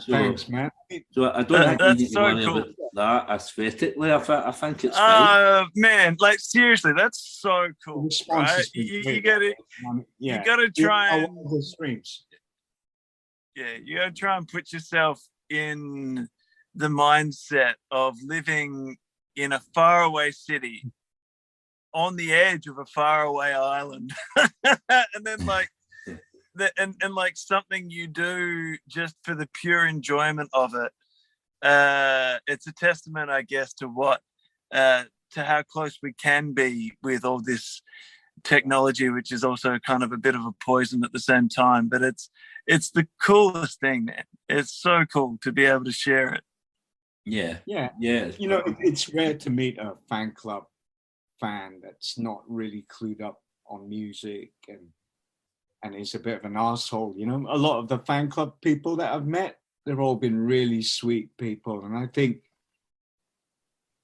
Thanks, man. So I don't think you need to worry about that aesthetically. I think it's fine. Man, like seriously, that's so cool. Right? You gotta try and streams. Yeah, you gotta try and put yourself in the mindset of living in a faraway city on the edge of a faraway island, and then like and like something you do just for the pure enjoyment of it. It's a testament, I guess, to what to how close we can be with all this technology, which is also kind of a bit of a poison at the same time. But it's the coolest thing, man. It's so cool to be able to share it. Yeah. It's rare to meet a fan club fan that's not really clued up on music and is a bit of an asshole. A lot of the fan club people that I've met, they've all been really sweet people, and I think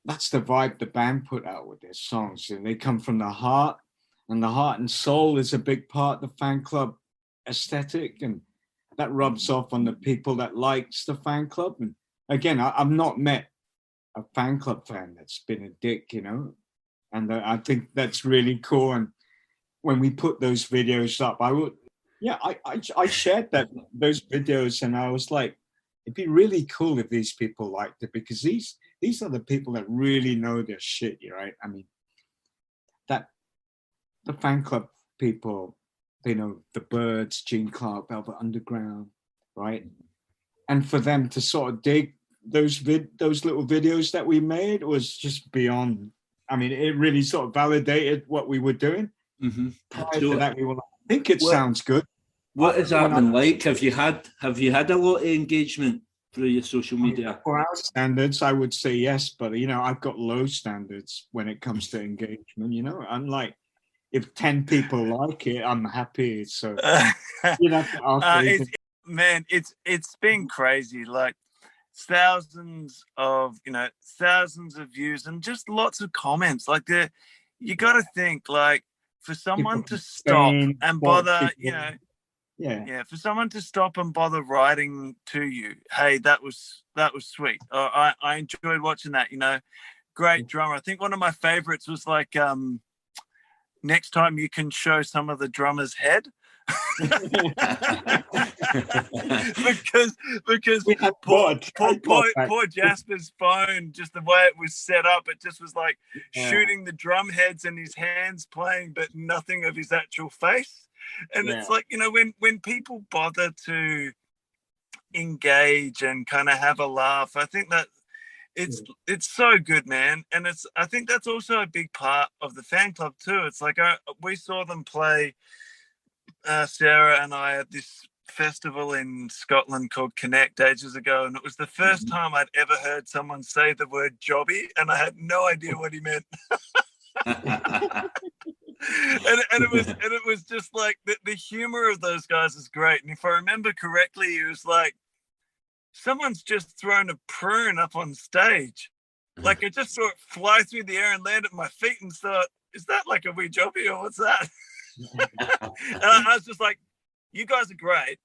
that's the vibe the band put out with their songs. And they come from the heart, and the heart and soul is a big part of the fan club aesthetic, and that rubs off on the people that likes the fan club. And again, I've not met a fan club fan that's been a dick, and I think that's really cool. And when we put those videos up, I shared those videos, and I was like, it'd be really cool if these people liked it, because these are the people that really know their shit, right? I mean, that the fan club people, they know the Birds, Gene Clark, Velvet Underground, right? And for them to sort of dig those little videos that we made was just beyond. I mean, it really sort of validated what we were doing. Mm-hmm. Prior to that, we were like, I think it sounds good. What has that been like? Have you had a lot of engagement through your social media? For our standards, I would say yes, but I've got low standards when it comes to engagement. I'm like, if 10 people like it, I'm happy. So it's been crazy. Like thousands of views and just lots of comments. Like you got to think, like, for someone to stop and bother, for someone to stop and bother writing to you, hey, that was sweet. I enjoyed watching that. Great drummer. I think one of my favorites was like, next time you can show some of the drummer's head. because poor Jasper's phone, just the way it was set up, it just was like shooting the drum heads and his hands playing, but nothing of his actual face. And it's like, when people bother to engage and kind of have a laugh, I think that it's so good, man. And I think that's also a big part of the fan club too. It's like we saw them play, Sarah and I, at this festival in Scotland called Connect ages ago, and it was the first time I'd ever heard someone say the word jobby, and I had no idea what he meant. and it was just like the humor of those guys is great. And if I remember correctly, it was like, someone's just thrown a prune up on stage. Like, I just saw it fly through the air and land at my feet and thought, is that like a wee jobby or what's that? And I was just like, you guys are great.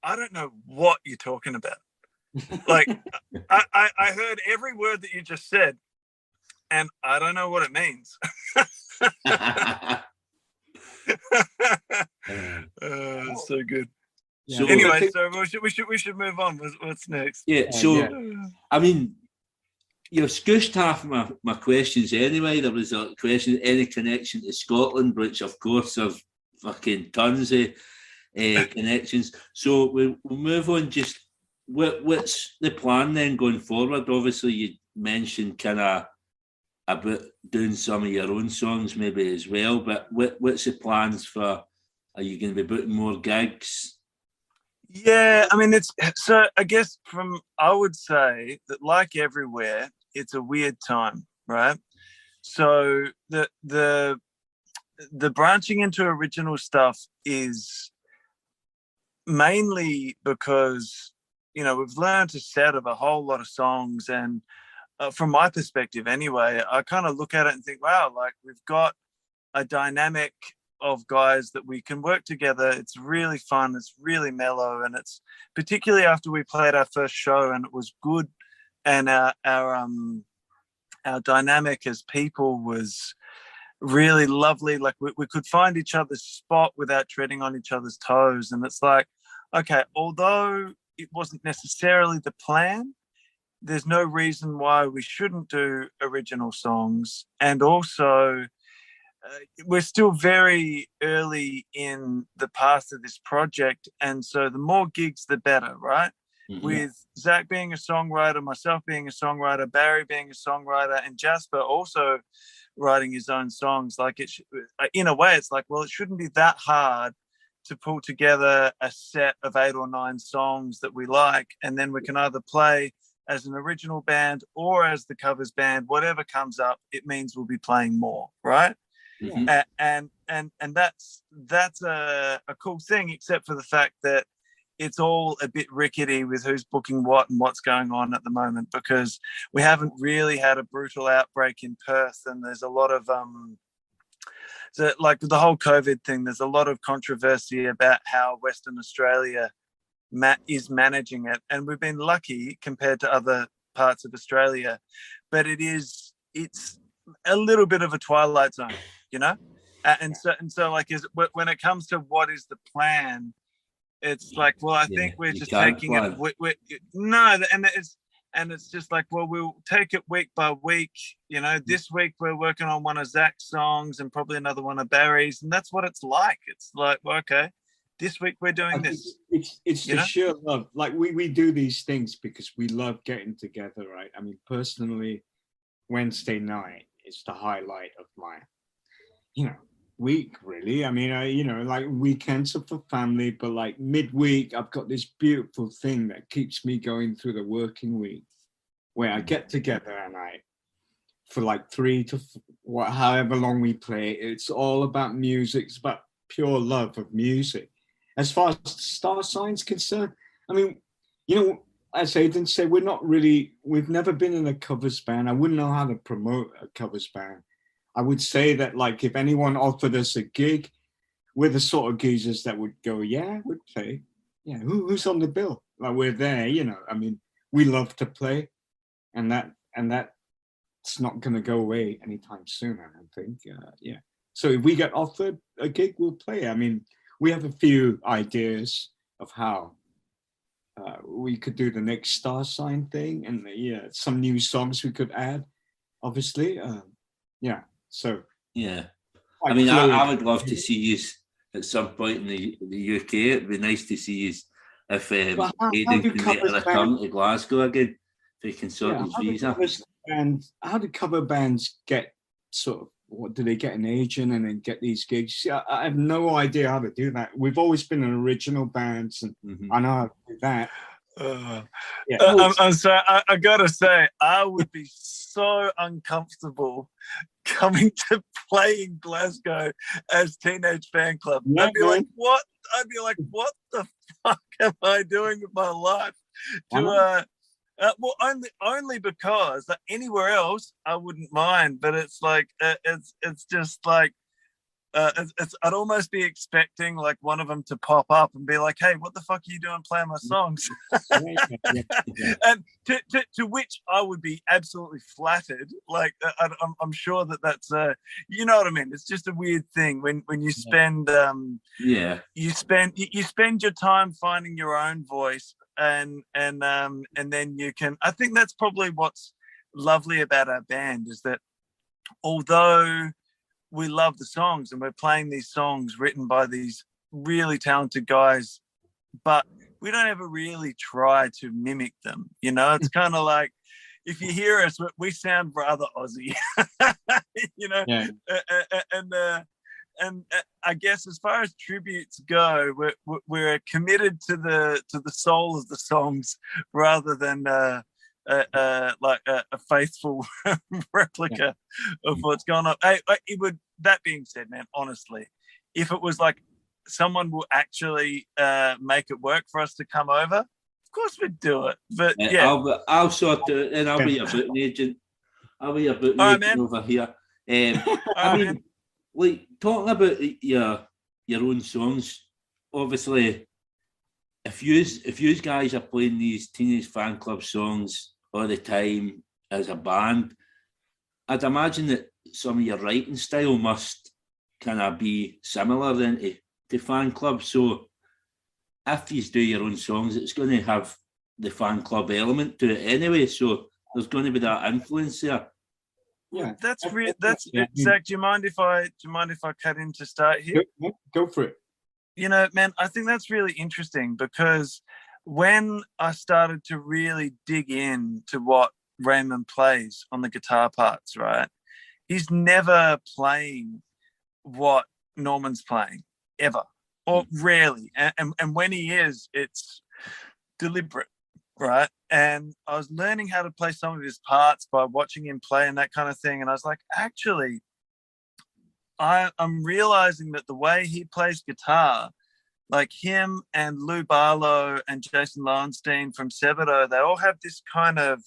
I don't know what you're talking about. Like, I heard every word that you just said, and I don't know what it means. So good. So anyway, so we should move on. What's next? Yeah. So I mean, you've scooshed half of my questions anyway. There was a question: any connection to Scotland, which of course have fucking tons of connections. So we'll move on. Just what's the plan then going forward? Obviously, you mentioned kind of about doing some of your own songs maybe as well. But what's the plans for? Are you going to be booking more gigs? Yeah, I mean, I guess I would say that, like everywhere, it's a weird time, right? So the the branching into original stuff is mainly because, you know, we've learned a set of a whole lot of songs, and from my perspective anyway, I kind of look at it and think, wow, like we've got a dynamic of guys that we can work together. It's really fun, it's really mellow, and it's particularly after we played our first show and it was good, and our dynamic as people was really lovely. Like we could find each other's spot without treading on each other's toes. And it's like, okay, although it wasn't necessarily the plan, there's no reason why we shouldn't do original songs. And also, we're still very early in the path of this project, and so the more gigs the better, right? Mm-hmm. With Zack being a songwriter, myself being a songwriter, Barry being a songwriter, and Jasper also writing his own songs, like in a way it's like, well, it shouldn't be that hard to pull together a set of 8 or 9 songs that we like, and then we can either play as an original band or as the covers band. Whatever comes up, it means we'll be playing more, right? Mm-hmm. And that's a cool thing, except for the fact that it's all a bit rickety with who's booking what and what's going on at the moment, because we haven't really had a brutal outbreak in Perth, and there's a lot of so like the whole COVID thing, there's a lot of controversy about how Western Australia is managing it, and we've been lucky compared to other parts of Australia, but it's a little bit of a twilight zone, you know. And so like when it comes to what is the plan, it's like, well, I think we're just taking it. And it's just like, well, we'll take it week by week. You know, this week we're working on one of Zack's songs and probably another one of Barry's, and that's what it's like. It's like, well, okay, this week we're doing this. It's the sheer love. Like we do these things because we love getting together, right? I mean, personally, Wednesday night is the highlight of my, week, really. I mean, like weekends are for family, but like midweek, I've got this beautiful thing that keeps me going through the working week, where I get together and for like 3 to however long we play, it's all about music. It's about pure love of music. As far as Star Sign's concerned, I mean, as Aidan said, we've never been in a covers band. I wouldn't know how to promote a covers band. I would say that, like, if anyone offered us a gig, we're the sort of geezers that would go, yeah, we'd play. Yeah, who's on the bill? Like, we're there, I mean, we love to play, and that's not going to go away anytime soon, I don't think. So if we get offered a gig, we'll play. I mean, we have a few ideas of how we could do the next Star Sign thing, and some new songs we could add, obviously. So I mean, I would love to see you at some point in the UK. It'd be nice to see you if Aidan can make a return to Glasgow again, if he can sort his visa. And how do cover bands get what do they get an agent and then get these gigs? I have no idea how to do that. We've always been an original band, and I know how to do that. I'm sorry, I gotta say, I would be so uncomfortable coming to play in Glasgow as Teenage Fanclub. I'd be like, what? What the fuck am I doing with my life? Well, only because anywhere else I wouldn't mind, but it's like it's just like I'd almost be expecting like one of them to pop up and be like, "Hey, what the fuck are you doing playing my songs?" And to which I would be absolutely flattered. Like I'm sure that's you know what I mean. It's just a weird thing when you spend you spend your time finding your own voice, and then you can. I think that's probably what's lovely about our band, is that although we love the songs and we're playing these songs written by these really talented guys, but we don't ever really try to mimic them. It's kind of like, if you hear us, we sound rather Aussie, and I guess as far as tributes go, we're committed to the soul of the songs rather than like a faithful replica of what's going on. that being said, man, honestly, if it was like someone will actually make it work for us to come over, of course we'd do it. But yeah, I'll sort it, and I'll be your booking agent. I'll be your booking All right, agent man. over here. All right, man. Like talking about your own songs, obviously, if you guys are playing these Teenage Fan Club songs all the time as a band, I'd imagine that some of your writing style must kind of be similar then to Fan Club. So if you do your own songs, it's going to have the Fan Club element to it anyway. So there's going to be that influence there. Yeah, that's Zach. Do you mind if I cut in to start here? Go for it. You know, man, I think that's really interesting because when I started to really dig into what Raymond plays on the guitar parts, right? He's never playing what Norman's playing ever, or rarely, and when he is, it's deliberate. Right. And I was learning how to play some of his parts by watching him play and that kind of thing. And I was like, actually, I'm realizing that the way he plays guitar, like him and Lou Barlow and Jason Lowenstein from Sebadoh, they all have this kind of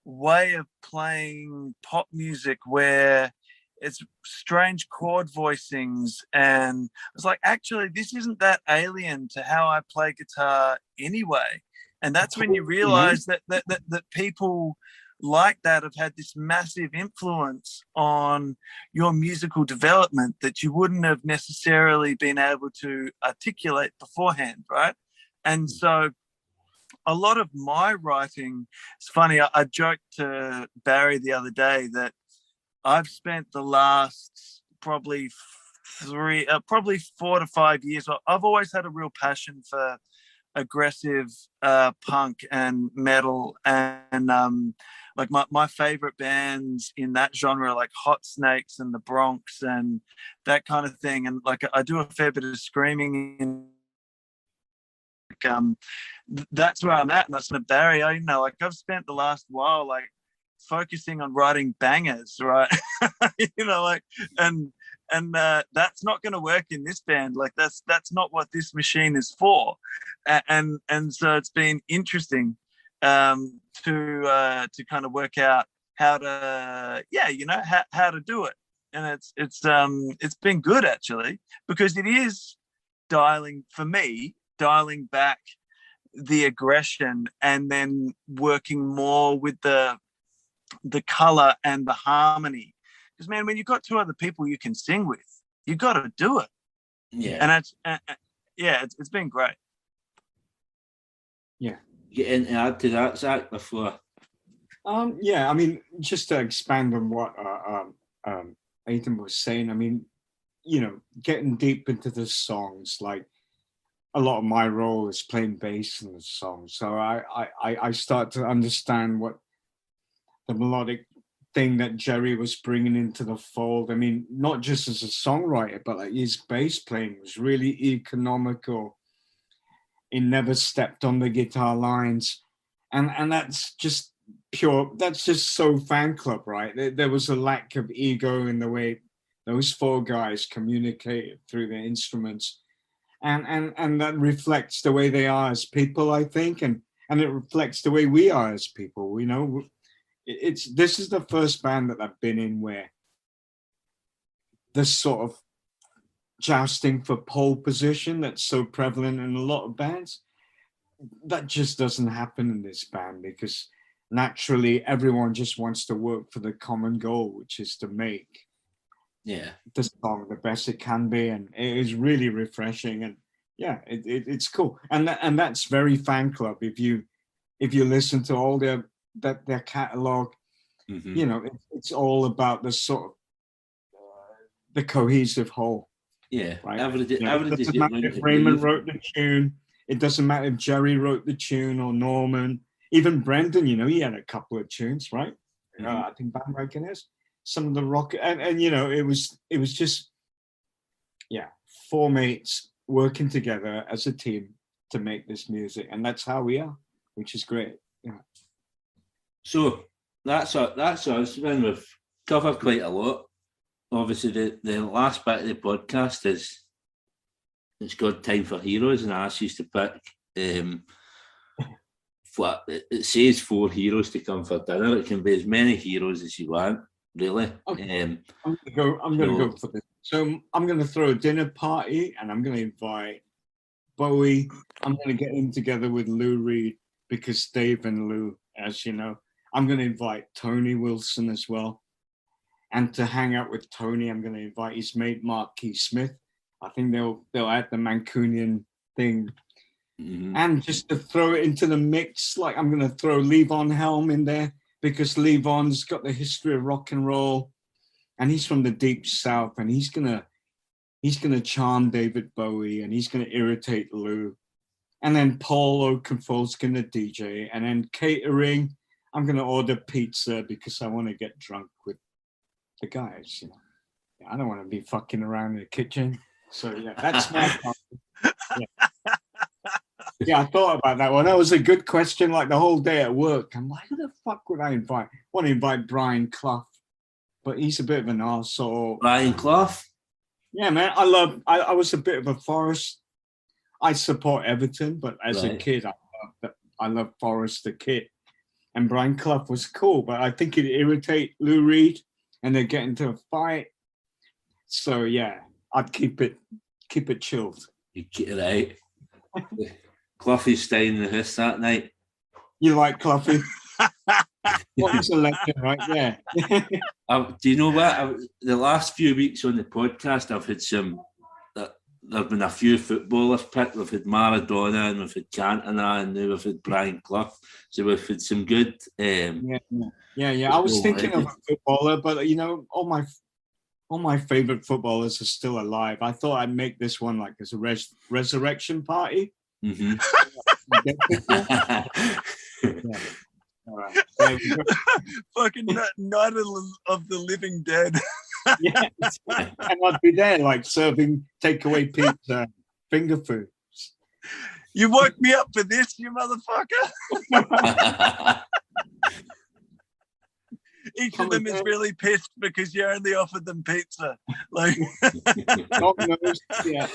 way of playing pop music where it's strange chord voicings. And I was like, actually, this isn't that alien to how I play guitar anyway. And that's when you realize that people like that have had this massive influence on your musical development that you wouldn't have necessarily been able to articulate beforehand, right? And so a lot of my writing, it's funny, I joked to Barry the other day that I've spent the last probably 4 to 5 years, I've always had a real passion for aggressive punk and metal, and like my favorite bands in that genre, like Hot Snakes and the Bronx and that kind of thing. And like I do a fair bit of screaming, and that's where I'm at. And that's the barrier, you know, like I've spent the last while like focusing on writing bangers, right? You know, like and that's not going to work in this band. Like that's not what this machine is for. And so it's been interesting to kind of work out how to how to do it. And it's been good actually, because it is dialing back the aggression and then working more with the color and the harmony. Because man, when you've got two other people you can sing with, you got to do it. Yeah, and it's been great. Yeah. Get in to add to that, Zach, before. Yeah, I mean, just to expand on what Aidan was saying, I mean, you know, getting deep into the songs, like a lot of my role is playing bass in the song. So I start to understand what the melodic thing that Jerry was bringing into the fold. I mean, not just as a songwriter, but like his bass playing was really economical. He never stepped on the guitar lines. And that's just that's just so Fan Club, right? There was a lack of ego in the way those four guys communicated through their instruments. And that reflects the way they are as people, I think, and it reflects the way we are as people. You know, this is the first band that I've been in where this sort of jousting for pole position that's so prevalent in a lot of bands, that just doesn't happen in this band, because naturally everyone just wants to work for the common goal, which is to make the song the best it can be. And it is really refreshing, and it's cool. And that's very Fan Club. If you listen to all their catalog, you know, it's all about the sort of the cohesive whole. Yeah, right. It doesn't matter if Raymond wrote the tune. It doesn't matter if Jerry wrote the tune or Norman. Even Brendan, you know, he had a couple of tunes, right? I think Bandwagon is some of the rock, and you know, it was just four mates working together as a team to make this music, and that's how we are, which is great. Yeah. So that's us. When we've covered quite a lot obviously the last bit of the podcast is it's got Time for Heroes, and I asked you to pick. It says 4 heroes to come for dinner. It can be as many heroes as you want, really. Okay. I'm gonna go for this. So I'm gonna throw a dinner party, and I'm gonna invite Bowie. I'm gonna get in together with Lou Reed because Dave and Lou, as you know. I'm gonna invite Tony Wilson as well. And to hang out with Tony, I'm gonna invite his mate Marquis Smith. I think they'll add the Mancunian thing. Mm-hmm. And just to throw it into the mix, like I'm going to throw Levon Helm in there because Levon's got the history of rock and roll, and he's from the deep south, and he's gonna charm David Bowie, and he's gonna irritate Lou, and then Paul Oakenfold's gonna DJ, and then catering, I'm gonna order pizza because I want to get drunk with the guys. You know, I don't want to be fucking around in the kitchen. So yeah, that's my part. Yeah. Yeah, I thought about that one. That was a good question. Like the whole day at work, I'm like, who the fuck would I invite? I want to invite Brian Clough, but he's a bit of an arsehole. Brian Clough? Yeah, man. I was a bit of a Forest. I support Everton, but as a kid, I love Forest the Kid. And Brian Clough was cool, but I think it'd irritate Lou Reed and they'd get into a fight. So yeah, I'd keep it chilled. You get it out. Cloughie's staying in the house that night. You like Cloughie? Well, he's a legend, right? Yeah. Do you know what? The last few weeks on the podcast, I've had there've been a few footballers picked. We've had Maradona and we've had Cantona and now we've had Brian Clough. So we've had some good. Yeah. I was thinking of a footballer, but you know, all my favorite footballers are still alive. I thought I'd make this one like as a resurrection party. Mm-hmm. Yeah. All right. Fucking night of the living dead. Yeah, and I'd be there like serving takeaway pizza, finger foods. You woke me up for this, you motherfucker. Each of them is really pissed because you only offered them pizza. Like, God knows, yeah.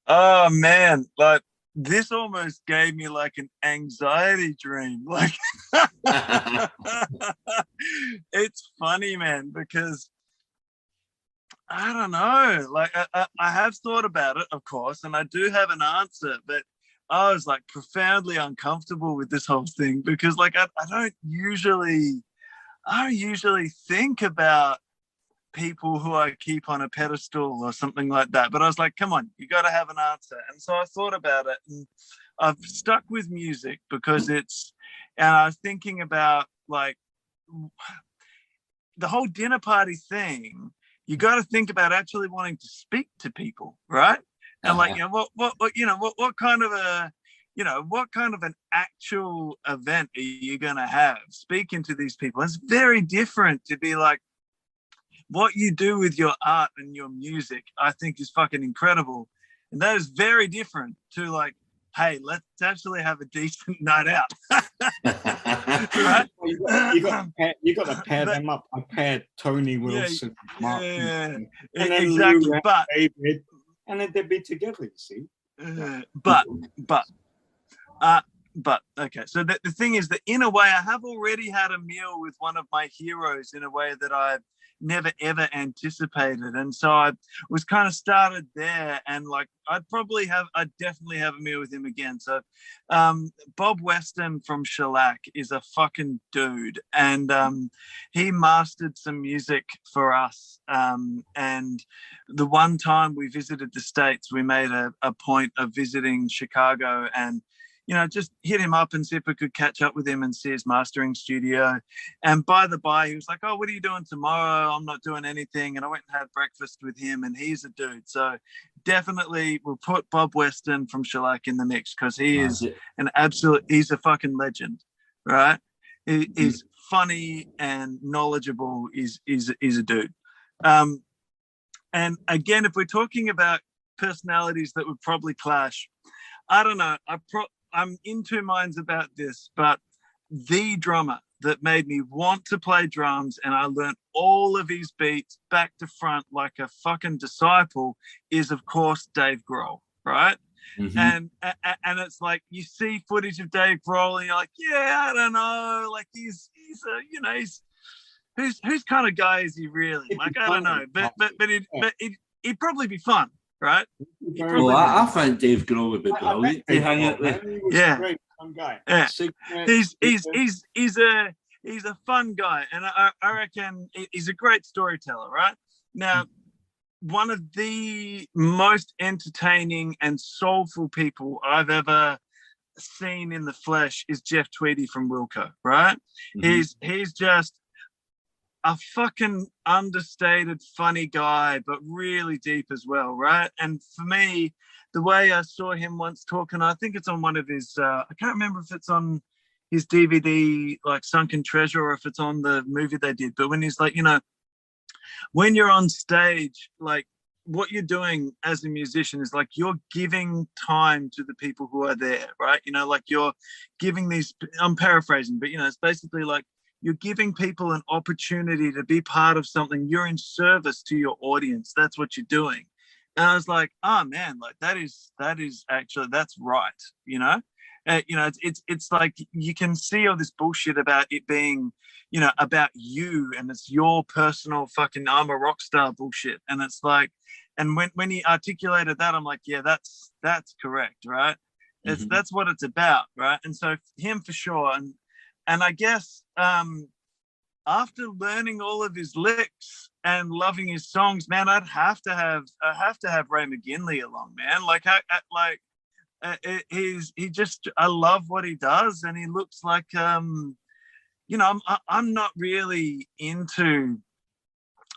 Oh man, like this almost gave me like an anxiety dream. Like it's funny, man, because I don't know. Like I have thought about it, of course, and I do have an answer, but I was like profoundly uncomfortable with this whole thing because like I don't usually think about people who I keep on a pedestal or something like that. But I was like, come on, you got to have an answer. And so I thought about it and I've stuck with music because and I was thinking about like the whole dinner party thing. You got to think about actually wanting to speak to people, right? And like, you know, what kind of an actual event are you going to have speaking to these people? It's very different to be like, what you do with your art and your music, I think is fucking incredible. And that is very different to like, hey, let's actually have a decent night out. Right? You got to pair them up. I paired Tony Wilson, Martin, and then exactly. Lou, but David, and then they'd be together, you see. But okay, so the thing is that in a way I have already had a meal with one of my heroes in a way that I've never ever anticipated, and so I was kind of started there, and like I'd definitely have a meal with him again. So Bob Weston from Shellac is a fucking dude, and he mastered some music for us, and the one time we visited the States, we made a point of visiting Chicago and just hit him up and see if we could catch up with him and see his mastering studio. And by the by, he was like, oh, what are you doing tomorrow? I'm not doing anything. And I went and had breakfast with him, and he's a dude. So definitely we'll put Bob Weston from Shellac in the mix because he is he's a fucking legend, right? He's funny and knowledgeable. He's a dude. And again, if we're talking about personalities that would probably clash, I don't know. I'm in two minds about this, but the drummer that made me want to play drums, and I learned all of his beats back to front like a fucking disciple, is of course Dave Grohl, right? Mm-hmm. And it's like you see footage of Dave Grohl and you're like, yeah, I don't know, like he's a, you know, whose kind of guy is he really? Like, I don't know, but he'd probably be fun, right? Well, I think Dave Grohl would be brilliant to hang out with. Yeah, great fun guy. Yeah, he's a fun guy, and I reckon he's a great storyteller, right? Now, one of the most entertaining and soulful people I've ever seen in the flesh is Jeff Tweedy from Wilco, right? Mm-hmm. He's just a fucking understated, funny guy, but really deep as well, right? And for me, the way I saw him once talking, I think it's on one of his, I can't remember if it's on his DVD, like Sunken Treasure, or if it's on the movie they did, but when he's like, you know, when you're on stage, like what you're doing as a musician is like you're giving time to the people who are there, right? You know, like you're giving these, I'm paraphrasing, but you know, it's basically like you're giving people an opportunity to be part of something. You're in service to your audience. That's what you're doing. And I was like, oh man, like that is actually, that's right. You know, it's like you can see all this bullshit about it being, you know, about you and it's your personal fucking I'm a rock star bullshit. And it's like, and when he articulated that, I'm like, yeah, that's correct, right? It's that's what it's about, right? And so him for sure. And I guess after learning all of his licks and loving his songs, man, I have to have Ray McGinley along, man. Like I love what he does, and he looks like you know, I'm not really into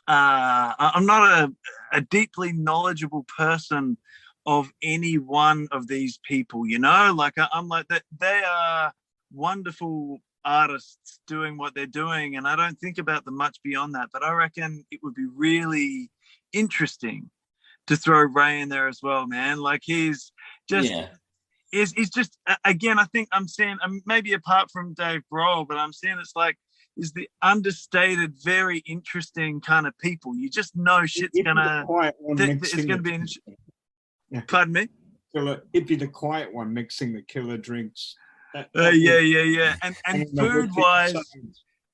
I'm not a deeply knowledgeable person of any one of these people, you know, like I'm like that they are wonderful artists doing what they're doing, and I don't think about them much beyond that, but I reckon it would be really interesting to throw Ray in there as well, man. Like he's just he's just, again, I think I'm seeing, maybe apart from Dave Grohl, but I'm seeing it's like is the understated, very interesting kind of people. You just know shit's gonna it's gonna be interesting. Yeah. Pardon me? It'd be the quiet one mixing the killer drinks. Yeah. And food wise,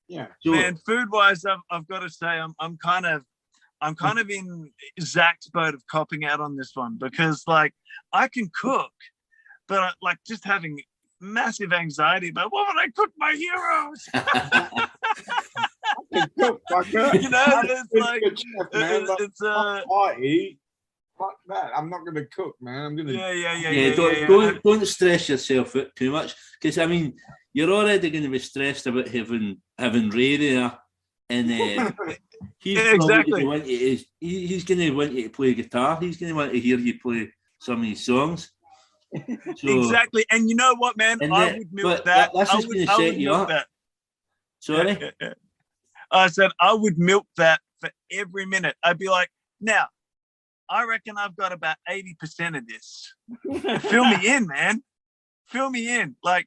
yeah, man, food wise, I've got to say, I'm kind of in Zack's boat of copping out on this one, because like I can cook, but I, like just having massive anxiety about what would I cook my heroes. I can cook, fucker. You know, it's like it's party. Fuck that! I'm not gonna cook, man. I'm gonna. Don't stress yourself out too much, because I mean you're already going to be stressed about having Ray there, and he's exactly. He's going to want you to play guitar. He's going to want to hear you play some of his songs. So, exactly, and you know what, man? I would milk that. That's just going to set you up. That. Sorry, I said I would milk that for every minute. I'd be like, now. I reckon I've got about 80% of this. Fill me in, man. Fill me in. Like,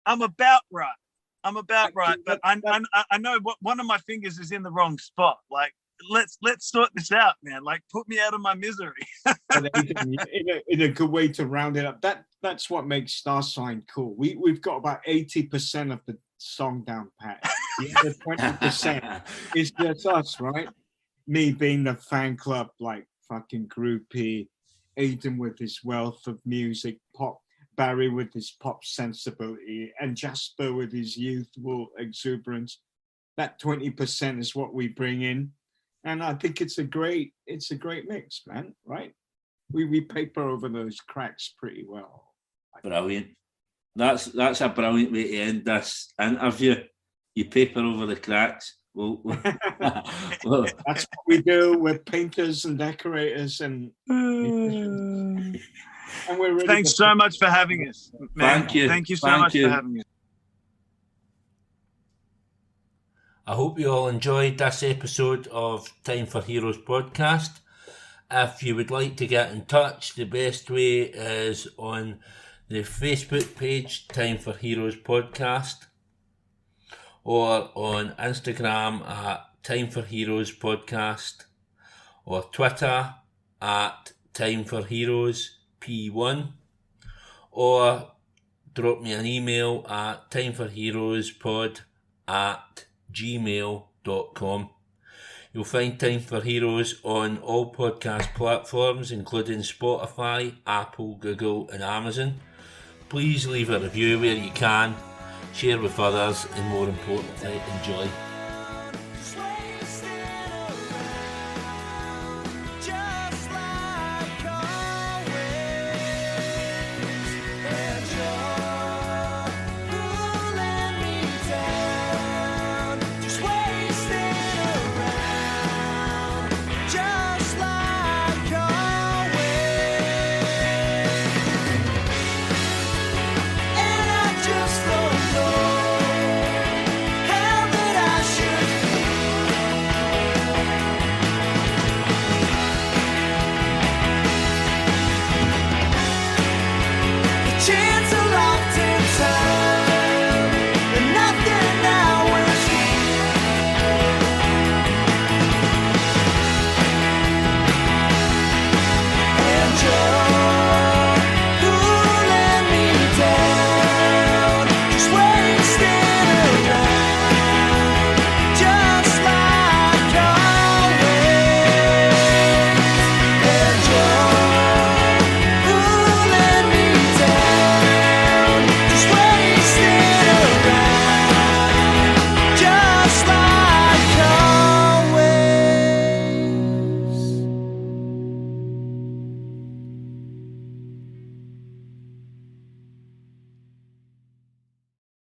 I'm about right. But I know what one of my fingers is in the wrong spot. Like, let's sort this out, man. Like, put me out of my misery. in a good way to round it up. That's what makes Star Sign cool. We've got about 80% of the song down pat. The other 20% is just us, right? Me being the fan club, like, fucking groupie, Aidan with his wealth of music, pop, Barry with his pop sensibility, and Jasper with his youthful exuberance. That 20% is what we bring in, and I think it's a great mix, man. Right? We paper over those cracks pretty well. Brilliant. That's a brilliant way to end this interview. You paper over the cracks. Well, that's what we do. We're painters and decorators, and we're ready. Thanks so much for having us, man. Thank you. Thank you so much for having us. I hope you all enjoyed this episode of Time for Heroes podcast. If you would like to get in touch, the best way is on the Facebook page, Time for Heroes podcast. or on Instagram at Time for Heroes Podcast, or Twitter at Time for Heroes P1, or drop me an email at timeforheroespod@gmail.com. You'll find Time for Heroes on all podcast platforms, including Spotify, Apple, Google and Amazon. Please leave a review where you can, share with others, and more importantly, enjoy.